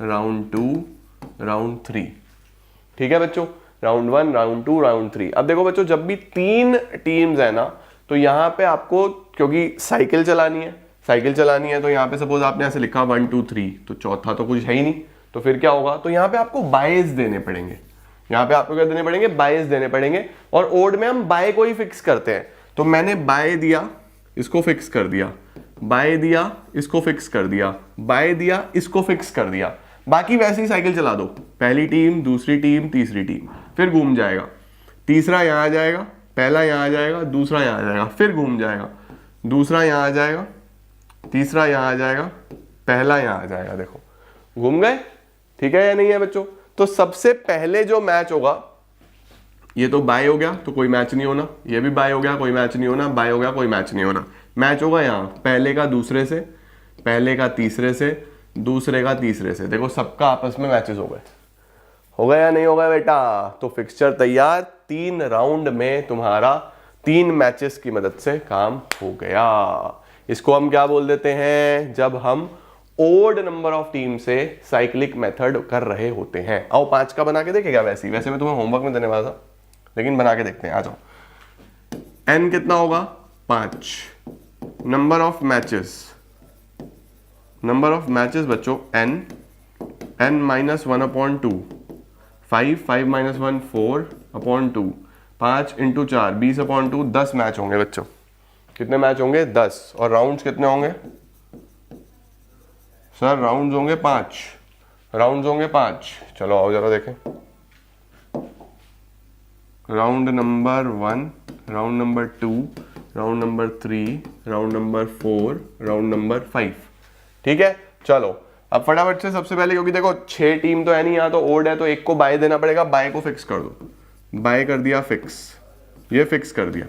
राउंड 2, राउंड 3। ठीक है बच्चों, राउंड 1, राउंड 2, राउंड 3। अब देखो बच्चों, जब भी 3 टीम्स है ना, तो यहाँ पे आपको, क्योंकि साइकिल चलानी है, तो यहाँ पे सपोज आपने ऐसे लिखा 1 2 3, तो चौथा तो कुछ है ही नहीं, तो फिर क्या होगा, तो यहाँ पे आपको बायस देने पड़ेंगे। यहाँ पे आपको क्या देने पड़ेंगे, बायस देने पड़ेंगे। और ओड में हम बाय को ही फिक्स करते हैं, तो मैंने बाय दिया, इसको फिक्स कर दिया, बाय दिया, इसको फिक्स कर दिया, बाय दिया, इसको फिक्स कर दिया। बाकी वैसे ही साइकिल चला दो, पहली टीम, दूसरी टीम, तीसरी टीम, फिर घूम जाएगा, तीसरा यहाँ आ जाएगा, पहला यहाँ आ जाएगा, दूसरा यहाँ आ जाएगा, फिर घूम जाएगा, दूसरा यहाँ आ जाएगा, तीसरा यहाँ आ जाएगा, पहला यहाँ आ जाएगा। देखो घूम गए। ठीक है या नहीं है बच्चों। तो सबसे पहले जो मैच होगा ये तो बाय हो गया तो कोई मैच नहीं होना, ये भी बाय हो गया कोई मैच नहीं होना, बाय हो गया कोई मैच नहीं होना। मैच होगा यहाँ पहले का दूसरे से, पहले का तीसरे से, दूसरे का तीसरे से। देखो सबका आपस में मैचेस हो गए या नहीं हो गया बेटा? तो फिक्सचर तैयार, 3 राउंड में तुम्हारा 3 मैचेस की मदद से काम हो गया। इसको हम क्या बोल देते हैं? जब हम ओड नंबर ऑफ टीम से साइक्लिक मेथड कर रहे होते हैं। आओ 5 का बना के देखेगा। वैसे मैं तुम्हें होमवर्क में देने वाला था, लेकिन बना के देखते हैं। आ जाओ। एन कितना होगा? 5। नंबर ऑफ मैचेस बच्चों n -1/2, 5 -1 4/2, 5 × 4 20/2, 10 मैच होंगे बच्चों। कितने मैच होंगे? 10। और राउंड्स कितने होंगे सर? राउंड्स होंगे 5। चलो आओ जरा देखें। Round number 1, round number 2, round number 3, round number 4, round number 5। ठीक है, चलो अब फटाफट से सबसे पहले, क्योंकि देखो 6 टीम तो है नहीं, यहाँ तो ओड है तो एक को बाय देना पड़ेगा। बाय को फिक्स कर दो। बाय कर दिया फिक्स, ये फिक्स कर दिया।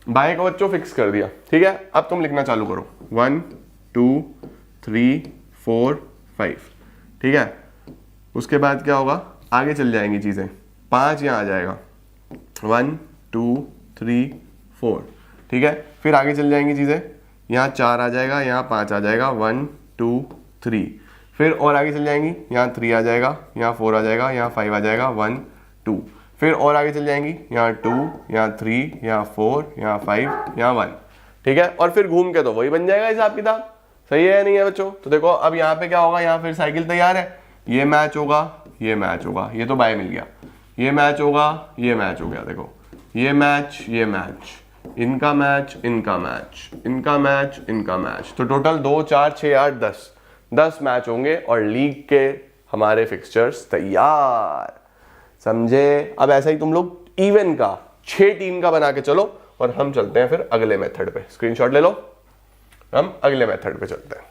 बाय को बच्चों फिक्स कर दिया। ठीक है, अब तुम लिखना चालू करो। 1 2 3 4 5। ठीक है, उसके बाद क्या होगा? आगे चल जाएंगी चीजें। 5 यहाँ आ जाएगा, 1 2 3 4। ठीक है, फिर आगे चल जाएंगी चीजें। यहाँ 4 आ जाएगा, यहाँ 5 आ जाएगा, 1 2 3। फिर और आगे चल जाएंगी, यहाँ 3 आ जाएगा, यहाँ 4 आ जाएगा, यहाँ 5 आ जाएगा, 1 2। फिर और आगे चल जाएंगी, यहाँ 2, यहाँ 3, यहाँ 4, यहाँ 5, यहाँ 1। ठीक है, और फिर घूम के तो वही बन जाएगा हिसाब किताब। सही है या नहीं है बच्चों? तो देखो अब यहाँ पे क्या होगा? यहाँ फिर साइकिल तैयार है। ये मैच होगा, ये मैच होगा, ये तो बाय मिल गया। ये मैच होगा, ये मैच हो गया। देखो ये मैच, ये मैच, इनका मैच, इनका मैच, इनका मैच, इनका मैच। तो टोटल 2 4 6 8 10 मैच होंगे और लीग के हमारे फिक्सचर्स तैयार। समझे? अब ऐसा ही तुम लोग इवन का 6 टीम का बना के चलो और हम चलते हैं फिर अगले मेथड पे। स्क्रीनशॉट ले लो, हम अगले मेथड पे चलते हैं।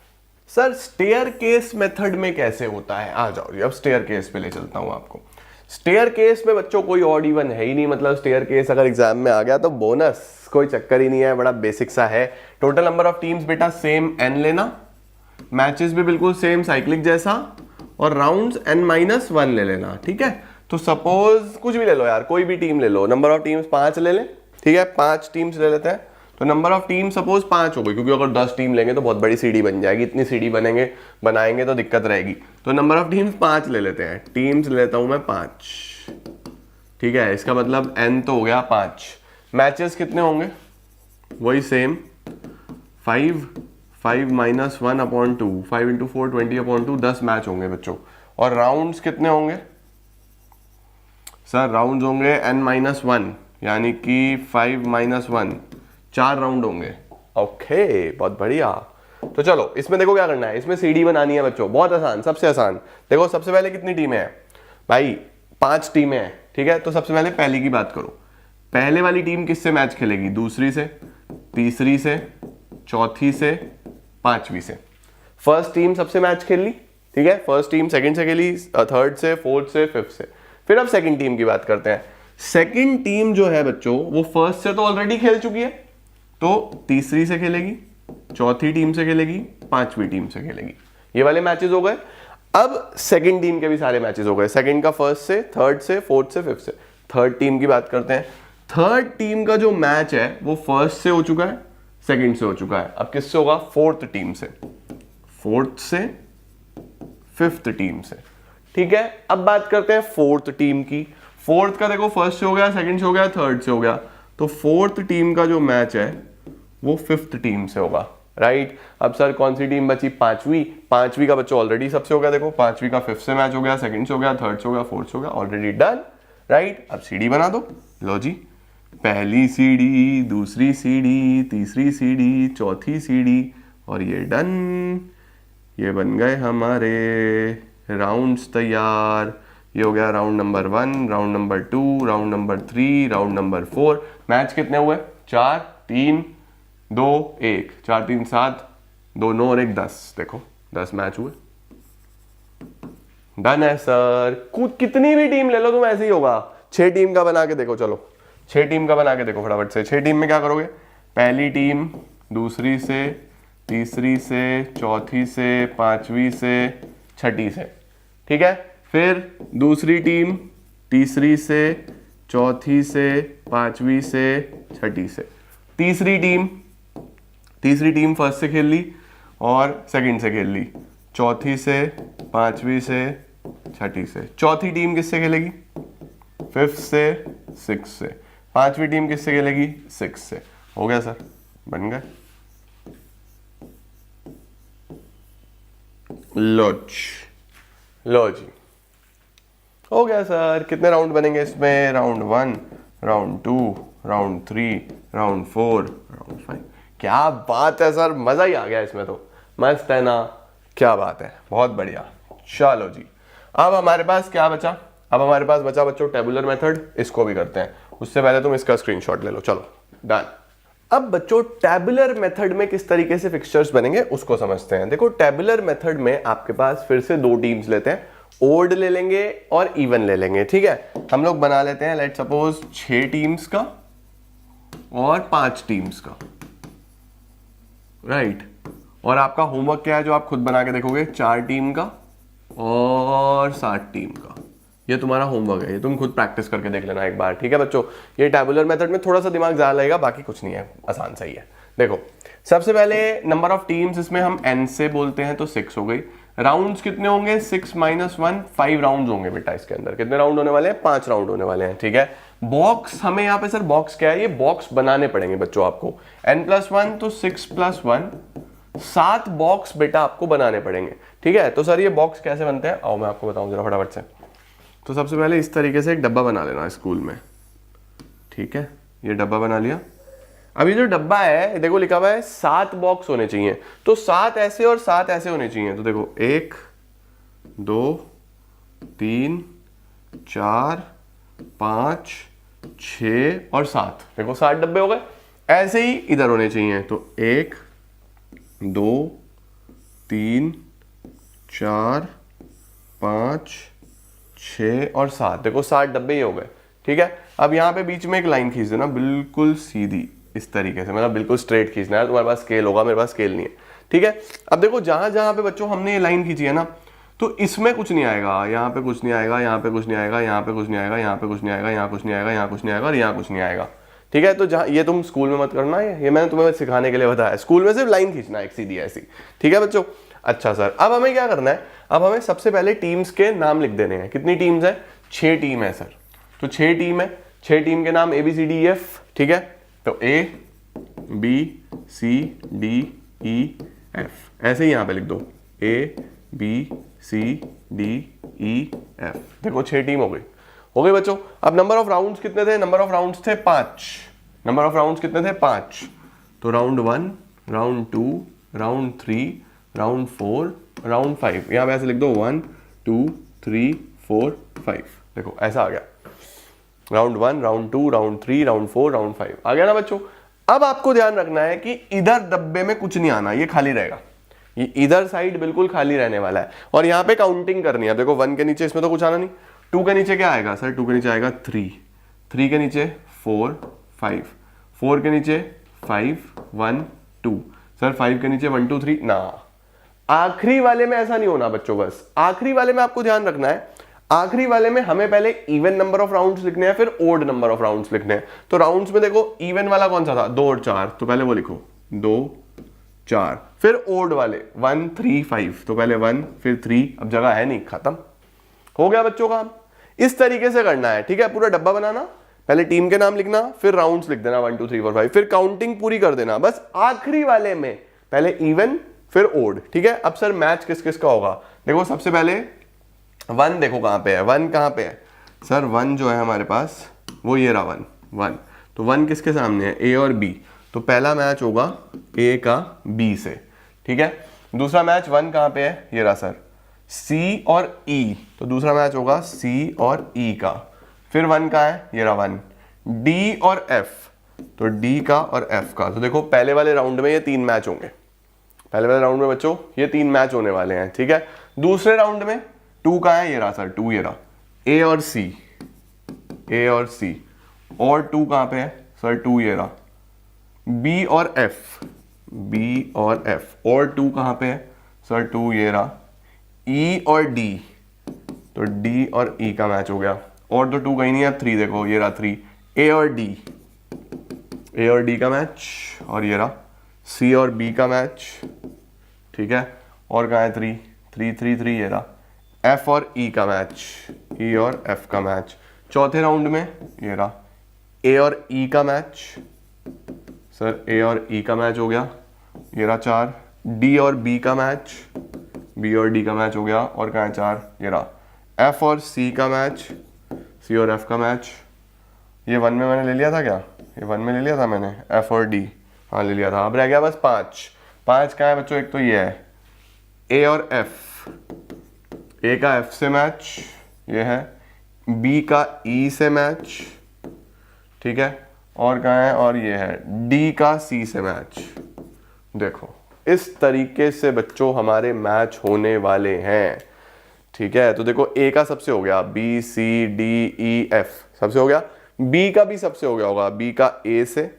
सर स्टेयर केस मेथड में कैसे होता है? आ जाओ जी, अब स्टेयर केस पे ले चलता हूं आपको। स्टेयर केस में बच्चों कोई ऑड इवन है ही नहीं। मतलब स्टेयर केस अगर एग्जाम में आ गया तो बोनस, कोई चक्कर ही नहीं है, बड़ा बेसिक सा है। टोटल नंबर ऑफ टीम्स बेटा सेम n लेना, मैचेस भी बिल्कुल सेम साइक्लिक जैसा, और राउंड्स n-1 ले लेना। ठीक है, तो सपोज कुछ भी ले लो यार, कोई भी टीम ले लो। नंबर ऑफ टीम्स 5 ले लें। ठीक है, 5 टीम्स ले लेते हैं। तो नंबर ऑफ टीम सपोज 5 हो गई, क्योंकि अगर 10 टीम लेंगे तो बहुत बड़ी सीडी बन जाएगी। इतनी सीडी बनाएंगे तो दिक्कत रहेगी। तो नंबर ऑफ टीम्स 5 ले लेते हैं। टीम्स ले लेता हूं मैं 5। ठीक है, इसका मतलब n तो हो गया 5। मैचेस कितने होंगे? वही सेम, 5 -1/2, 5 × 4 20/2, 10 मैच होंगे बच्चों। और राउंड्स कितने होंगे? सर राउंड्स होंगे n-1, यानी कि 5 -1, 4 राउंड होंगे। ओके, बहुत बढ़िया। तो चलो इसमें देखो क्या करना है। इसमें सीडी बनानी है बच्चों, बहुत आसान, सबसे आसान। देखो सबसे पहले कितनी टीमें हैं भाई? 5 टीमें हैं। ठीक है, तो सबसे पहले पहली की बात करो। पहले वाली टीम किससे मैच खेलेगी? दूसरी से, तीसरी से, चौथी से, पांचवी से। फर्स्ट टीम सबसे मैच खेल ली। ठीक है, फर्स्ट टीम सेकंड से खेली, थर्ड से, फोर्थ से, फिफ्थ से। फिर अब सेकंड टीम की बात करते हैं। सेकंड टीम जो है बच्चों, वो फर्स्ट से तो ऑलरेडी खेल चुकी है, तो तीसरी से खेलेगी, चौथी टीम से खेलेगी, पांचवी टीम से खेलेगी। ये वाले मैचेस हो गए। अब सेकंड टीम के भी सारे मैचेस हो गए। सेकंड का फर्स्ट से, थर्ड से, फोर्थ से, फिफ्थ से। थर्ड टीम की बात करते हैं। थर्ड टीम का जो मैच है वो फर्स्ट से हो चुका है, सेकंड से हो चुका है। अब किससे होगा? फोर्थ टीम से, फोर्थ से, फिफ्थ टीम से। ठीक है, अब बात करते हैं फोर्थ टीम की। फोर्थ का देखो, फर्स्ट से हो गया, सेकंड से हो गया, थर्ड से हो गया। तो फोर्थ टीम का जो मैच है वो फिफ्थ टीम से होगा। राइट, अब सर कौन सी टीम बची? पांचवी। पांचवी का बच्चों ऑलरेडी सबसे हो गया। देखो पांचवी का फिफ्थ से मैच हो गया, सेकंड से हो गया, थर्ड से हो गया, फोर्थ से हो गया, ऑलरेडी डन। राइट, अब सीडी बना दो। लो जी, पहली सीडी, दूसरी सीडी, तीसरी सीडी, चौथी सीडी, और ये डन। ये बन गए हमारे राउंड्स तैयार। ये हो गया round number 1, round number 2, round number 3, round number 4। Match कितने हुए? 4 3 2 1, 4 3 7, 2 9 और 1 10। देखो 10 मैच हुए, डन है सर। कितनी भी टीम ले लो तुम ऐसे ही होगा। 6 टीम का बना के देखो, चलो 6 टीम का बना के देखो फटाफट से। 6 टीम में क्या करोगे, पहली टीम दूसरी से, तीसरी से, चौथी से, पांचवी से, छठी से, ठीक है। फिर दूसरी टीम तीसरी से, चौथी से, पांचवी से, छठी से। तीसरी टीम फर्स्ट से खेल ली और सेकंड से खेल ली, चौथी से, पांचवी से, छठी से। चौथी टीम किससे खेलेगी, 5th से, 6th से। पांचवी टीम किससे खेलेगी, 6th से। हो गया सर, बन गए। लो जी, हो गया सर। कितने राउंड बनेंगे इसमें, round 1, round 2, round 3, round 4, round 5। क्या बात है सर, मजा ही आ गया इसमें तो। मस्त है ना, क्या बात है, बहुत बढ़िया। चलो जी, अब हमारे पास क्या बचा, अब हमारे पास बचा बच्चों टेबुलर मेथड। इसको भी करते हैं, उससे पहले तुम इसका स्क्रीनशॉट ले लो। चलो डन। अब बच्चों टेबुलर मेथड में किस तरीके से फिक्सचर्स बनेंगे उसको समझते हैं। देखो टेबुलर मेथड में आपके पास फिर से 2 टीम्स लेते हैं, ओड ले लेंगे और इवन ले लेंगे, ठीक है। हम लोग बना लेते हैं लेट सपोज 6 टीम्स का और 5 टीम्स का, राइट। और आपका होमवर्क क्या है जो आप खुद बना के देखोगे, 4 टीम का और 7 टीम का। ये तुम्हारा होमवर्क है, ये तुम खुद प्रैक्टिस करके देख लेना एक बार, ठीक है बच्चों। ये टेबुलर मेथड में थोड़ा सा दिमाग ज्यादा लगेगा, बाकी कुछ नहीं है, आसान सही है। देखो सबसे पहले नंबर ऑफ टीम्स इसमें हम n से बोलते हैं तो 6 हो गई। राउंड्स कितने होंगे, 6 - 1, 5 राउंड्स होंगे बेटा। इसके अंदर कितने राउंड होने वाले हैं, 5 राउंड होने वाले हैं, ठीक है। बॉक्स हमें यहाँ पे सर बॉक्स क्या है, ये बॉक्स बनाने पड़ेंगे बच्चों आपको। n+1 तो 6+1, 7 बॉक्स बेटा आपको बनाने पड़ेंगे, ठीक है। तो सर ये बॉक्स कैसे बनते हैं, आओ मैं आपको बताऊं जरा फटाफट से। तो सबसे पहले इस तरीके से एक डब्बा बना लेना स्कूल में, ठीक है। ये डब्बा बना लिया। अब ये जो डब्बा है देखो लिखा हुआ है 7 बॉक्स होने चाहिए, तो 7 ऐसे और 7 ऐसे होने चाहिए। तो देखो 1 2 3 4 5 6 और 7, देखो 7 डब्बे हो गए। ऐसे ही इधर होने चाहिए, तो 1 2 3 4 5 6 और 7, देखो 7 डब्बे ही हो गए, ठीक है। अब यहाँ पे बीच में एक लाइन खींच देना बिल्कुल सीधी इस तरीके से, मतलब बिल्कुल स्ट्रेट खींचना है। तुम्हारे पास स्केल होगा, मेरे पास स्केल नहीं है, ठीक है। अब देखो जहां जहां पे बच्चों हमने ये लाइन खींची है ना, तो इसमें कुछ नहीं आएगा, यहाँ पे कुछ नहीं आएगा, यहाँ पे कुछ नहीं आएगा, यहाँ पे कुछ नहीं आएगा, यहाँ पे कुछ नहीं आएगा, यहाँ कुछ नहीं आएगा, यहाँ कुछ नहीं आएगा और यहाँ कुछ नहीं आएगा, ठीक है। तो जहाँ ये तुम स्कूल में मत करना, ये मैंने तुम्हें सिखाने के लिए बताया। स्कूल में सिर्फ लाइन खींचना है एक सीधी ऐसी, ठीक है बच्चों। अच्छा सर, अब हमें क्या करना है, अब हमें सबसे पहले टीम्स के नाम लिख देने हैं। कितनी टीम्स है, 6 टीम है सर। तो 6 टीम है, 6 टीम के नाम ABCDEF, ठीक है। तो A B C D E F ऐसे ही यहां पे लिख दो, A B C D E F। देखो 6 टीम हो गई बच्चों। अब नंबर ऑफ राउंड्स कितने थे, नंबर ऑफ राउंड्स थे 5। नंबर ऑफ राउंड्स कितने थे, 5। तो round 1, round 2, round 3, round 4, round 5। यहां पे ऐसे लिख दो 1 2 3 4 5। देखो ऐसा आ गया, round 1, round 2, round 3, round 4, round 5 आ गया ना बच्चों। अब आपको ध्यान रखना है कि इधर डब्बे में कुछ नहीं आना, ये खाली रहेगा, ये इधर साइड बिल्कुल खाली रहने वाला है। और यहाँ पे काउंटिंग करनी है। देखो 1 के नीचे इसमें तो कुछ आना नहीं, 2 के नीचे क्या आएगा सर, 2 के नीचे आएगा 3, 3 के नीचे 4 5, 4 के नीचे 5 1 2, सर 5 के नीचे 1 2 3 ना। आखिरी वाले में ऐसा नहीं होना बच्चों, बस आखिरी वाले में आपको ध्यान रखना है। आखिरी वाले में हमें पहले इवन नंबर ऑफ राउंड्स लिखने हैं, फिर ओड नंबर ऑफ राउंड्स लिखने हैं। तो राउंड्स में देखो इवन वाला कौन सा था, 2 और 4, तो पहले वो लिखो 2 4। फिर ओड वाले 1 3 5, तो पहले 1 फिर 3, अब जगह है नहीं, खत्म हो गया बच्चों का। इस तरीके से करना है, ठीक है। पूरा डब्बा बनाना, पहले टीम के नाम लिखना, फिर राउंड्स लिख देना 1 2 3 4 5, फिर काउंटिंग पूरी कर देना। बस आखिरी वाले में पहले इवन फिर ओड, ठीक है। अब सर मैच किस किस का होगा, देखो सबसे पहले 1 देखो कहां पे है, 1 कहां पे है सर, 1 जो है हमारे पास वो ये रहा 1। तो 1 किसके सामने है, A और B। तो पहला मैच होगा A का B से, ठीक है। दूसरा मैच 1 कहां पे है, ये रहा सर C और E। तो दूसरा मैच होगा C और E का। फिर 1 कहां है, ये रहा 1। D और F, तो D का और F का। तो देखो पहले वाले राउंड में ये 3 मैच होंगे, पहले वाले राउंड में बच्चों ये 3 मैच होने वाले हैं, ठीक है। दूसरे राउंड में टू कहाँ है, ये रहा सर, टू ये रहा, ए और सी, ए और सी, और टू कहाँ पे है सर, टू ये रहा, बी और एफ, बी और एफ, और टू कहाँ पे है सर, टू ये रहा, ई और डी, तो डी और ई का मैच हो गया, और तो टू कहीं नहीं है, थ्री देखो ये रहा थ्री, ए और डी, ए और डी का मैच, और ये रहा सी और बी का मैच, ठीक है, और कहाँ है थ्री, थ्री थ्री थ्री ये रहा, एफ और ई का मैच, ई और एफ का मैच, चौथे राउंड में ये रहा ए और ई का मैच, सर ए और ई का मैच हो गया, ये रहा चार, डी और बी का मैच, बी और डी का मैच हो गया, और कहाँ है चार, ये रहा एफ और सी का मैच, सी और एफ का मैच, ये वन में मैंने ले लिया था क्या, ये वन में ले लिया था मैंने, एफ और डी, हाँ ले लिया था, अब रह गया बस पाँच, पाँच कहाँ है बच्चों, एक तो ये है ए और एफ, ए का एफ से मैच, ये है बी का ई से मैच, ठीक है, और कहाँ है, और ये है डी का सी से मैच। देखो इस तरीके से बच्चों हमारे मैच होने वाले हैं, ठीक है, तो देखो ए का सबसे हो गया, B C D E F सबसे हो गया, बी का भी सबसे हो गया होगा, बी का ए से,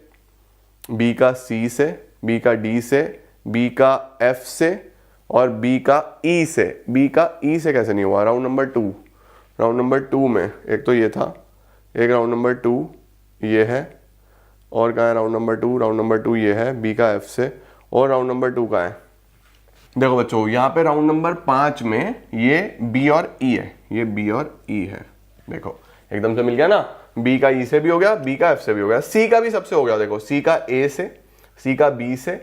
बी का सी से, बी का डी से, बी का एफ से, और बी का ई से, बी का ई से कैसे नहीं हुआ, round number two, round number two में एक तो ये था, एक राउंड नंबर टू ये है, और कहाँ है round number two, round number two ये है बी का एफ से, और राउंड नंबर टू कहाँ है, देखो बच्चों यहाँ पे राउंड नंबर 5 में ये बी और ई है, ये बी और ई है, देखो एकदम से मिल गया ना, बी का ई से भी हो गया, बी का एफ से भी हो गया, सी का भी सबसे हो गया, देखो सी का ए से, सी का बी से,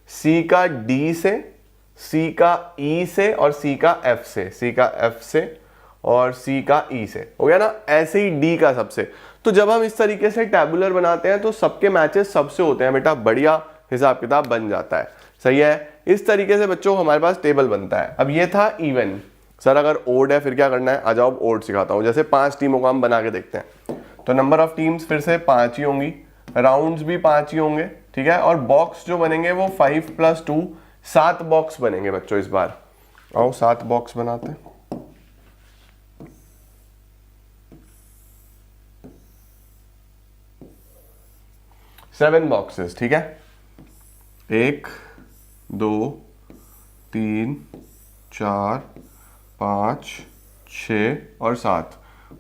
सी का डी से, सी का ई से, और सी का एफ से, सी का एफ से और सी का ई से हो गया ना, ऐसे ही डी का सबसे। तो जब हम इस तरीके से टैबुलर बनाते हैं तो सबके मैचेस सबसे होते हैं बेटा, बढ़िया हिसाब किताब बन जाता है, सही है। इस तरीके से बच्चों हमारे पास टेबल बनता है। अब ये था इवन, सर अगर ओड है फिर क्या करना है, आ जाओ ओड सिखाता हूँ। जैसे 5 टीमों को हम बना के देखते हैं, तो नंबर ऑफ टीम्स फिर से 5 ही होंगी, राउंड्स भी 5 ही होंगे, ठीक है, और बॉक्स जो बनेंगे वो 5 + 2 7 बॉक्स बनेंगे बच्चों। इस बार आओ 7 बॉक्स बनाते हैं। सेवन बॉक्सेस, ठीक है, 1 2 3 4 5 6 और 7,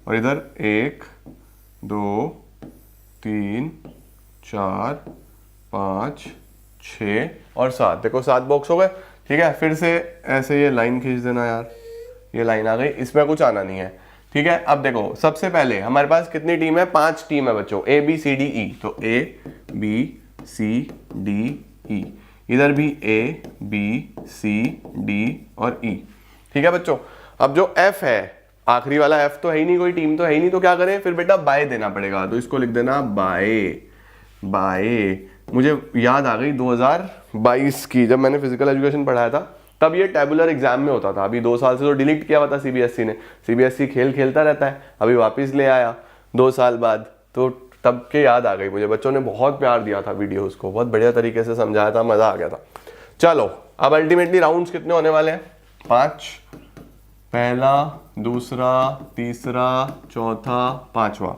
और इधर 1 2 3 4 5 6 और 7, देखो 7 बॉक्स हो गए, ठीक है। फिर से ऐसे ये लाइन खींच देना यार, ये लाइन आ गई, इसमें कुछ आना नहीं है, ठीक है। अब देखो सबसे पहले हमारे पास कितनी टीम है, 5 टीम है बच्चों, A B C D E, तो A B C D E, इधर भी A B C D और E, ठीक है बच्चों। अब जो F है, आखिरी वाला F तो है ही नहीं, कोई टीम तो है ही नहीं, तो क्या करें फिर बेटा, बाय देना पड़ेगा, तो इसको लिख देना बाय। बाय मुझे याद आ गई 2022 की, जब मैंने फिजिकल एजुकेशन पढ़ाया था तब ये टैबुलर एग्जाम में होता था। अभी 2 साल से तो डिलीट किया हुआ था सीबीएसई ने, सीबीएसई खेल खेलता रहता है, अभी वापस ले आया 2 साल बाद, तो तब के याद आ गई मुझे। बच्चों ने बहुत प्यार दिया था वीडियोस को, बहुत बढ़िया तरीके से समझाया था, मजा आ गया था। चलो अब अल्टीमेटली राउंड्स कितने होने वाले हैं, 5, पहला दूसरा तीसरा चौथा पांचवा,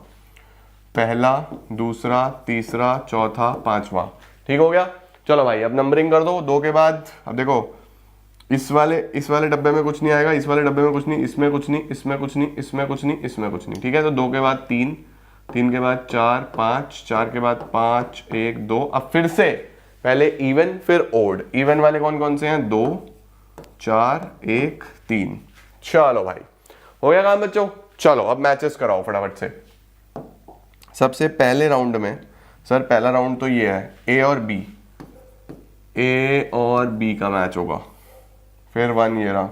पहला दूसरा तीसरा चौथा पांचवा, ठीक हो गया। चलो भाई अब नंबरिंग कर दो 2 के बाद। अब देखो इस वाले डब्बे में कुछ नहीं आएगा, इस वाले डब्बे में कुछ नहीं, इसमें कुछ नहीं, इसमें कुछ नहीं, इसमें कुछ नहीं, इसमें कुछ नहीं, ठीक है। तो 2 के बाद 3, 3 के बाद 4 5, 4 के बाद 5 1 2। अब फिर से पहले इवन फिर ओड। इवन वाले कौन कौन से हैं, 2 4 1 3। चलो भाई हो गया काम बच्चों। चलो अब मैचेस कराओ फटाफट से। सबसे पहले राउंड में सर, पहला राउंड तो ये है, ए और बी, ए और बी का मैच होगा। फिर 1 ये रहा,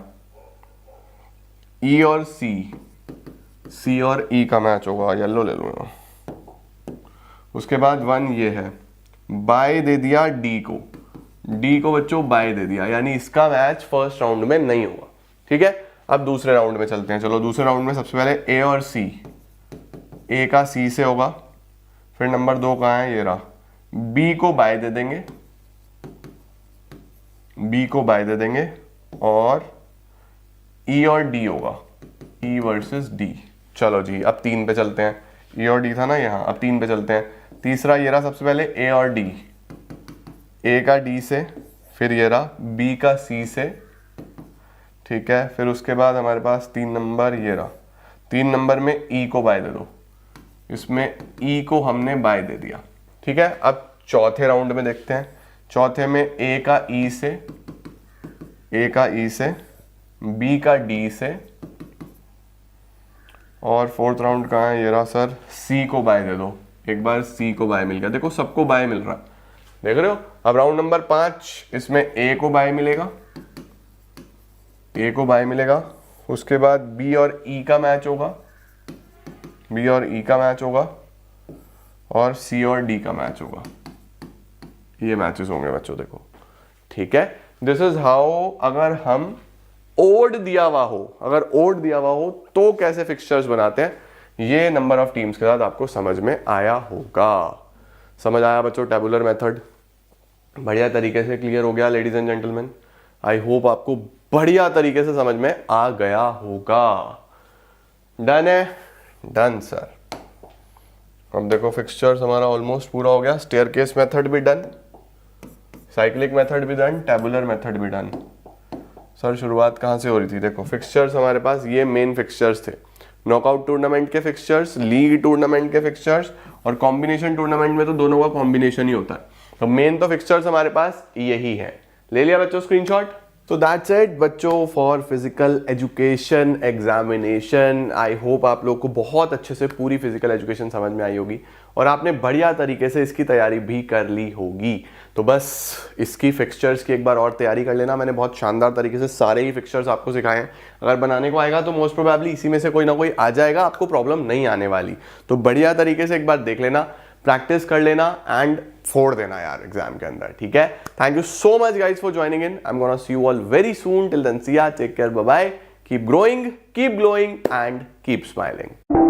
ई और सी, सी और ई का मैच होगा, येलो ले लूंगा। उसके बाद 1 ये है, बाय दे दिया डी को, डी को बच्चों बाय दे दिया, यानी इसका मैच फर्स्ट राउंड में नहीं हुआ, ठीक है। अब दूसरे राउंड में चलते हैं। चलो दूसरे राउंड में सबसे पहले ए और सी, ए का सी से होगा। फिर नंबर 2 कहाँ है, ये रहा, बी को बाय दे देंगे, बी को बाय दे देंगे, और ई और डी होगा, E वर्सेस D। चलो जी अब 3 पे चलते हैं, E और D था ना यहाँ, अब 3 पे चलते हैं। तीसरा ये रहा सबसे पहले A और D, A का D से, फिर ये रहा B का C से, ठीक है। फिर उसके बाद हमारे पास 3 नंबर ये रहा, 3 नंबर में E को बाय दे दो, इसमें E को हमने बाय दे दिया, ठीक है। अब चौथे राउंड में देखते हैं, चौथे में A का E से, A का E से, B का D से, और फोर्थ राउंड कहाँ है, ये रहा सर, C को बाय दे दो। एक बार C को बाय मिल गया, देखो सबको बाय मिल रहा, देख रहे हो। अब राउंड नंबर 5, इसमें A को बाय मिलेगा, A को बाय मिलेगा। उसके बाद B और E का मैच होगा, B और E का मैच होगा, और C और D का मैच होगा। ये मैचेस होंगे बच्चों, देखो, ठीक है। दिस इज हाउ, अगर हम ओड दिया हुआ हो, अगर ओड दिया हुआ हो तो कैसे फिक्सचर्स बनाते हैं, ये नंबर ऑफ टीम्स के साथ आपको समझ में आया होगा। समझ आया बच्चों टैबुलर मेथड? बढ़िया तरीके से क्लियर हो गया ladies and gentleman. I hope आपको बढ़िया तरीके से समझ में आ गया होगा। डन है? Done sir. अब देखो फिक्सचर्स हमारा ऑलमोस्ट पूरा हो गया। स्टेयरकेस मेथड भी डन, साइक्लिक मेथड भी डन, टैबुलर मेथड भी डन। सर शुरुआत कहाँ से हो रही थी? देखो फिक्सचर्स हमारे पास ये मेन फिक्सचर्स थे, नॉकआउट टूर्नामेंट के फिक्सचर्स, लीग टूर्नामेंट के फिक्सचर्स, और कॉम्बिनेशन टूर्नामेंट में तो दोनों का कॉम्बिनेशन ही होता है। तो मेन तो फिक्सचर्स हमारे पास यही है। ले लिया बच्चों स्क्रीनशॉट? तो दैट्स इट बच्चों for physical education examination. I hope आप लोग को बहुत अच्छे से पूरी फिजिकल एजुकेशन समझ में आई होगी और आपने बढ़िया तरीके से इसकी तैयारी भी कर ली होगी। तो बस इसकी फिक्सचर्स की एक बार और तैयारी कर लेना। मैंने बहुत शानदार तरीके से सारे ही फिक्सचर्स आपको सिखाए हैं। अगर बनाने को आएगा तो मोस्ट प्रोबेबली इसी में से कोई ना कोई आ जाएगा, आपको प्रॉब्लम नहीं आने वाली। तो बढ़िया तरीके से एक बार देख लेना, प्रैक्टिस कर लेना एंड फोड़ देना यार एग्जाम के अंदर, ठीक है। Thank you so much guys for joining in. I am gonna see you all very soon. Till then see ya, take care, bye bye, keep growing, keep glowing and keep smiling.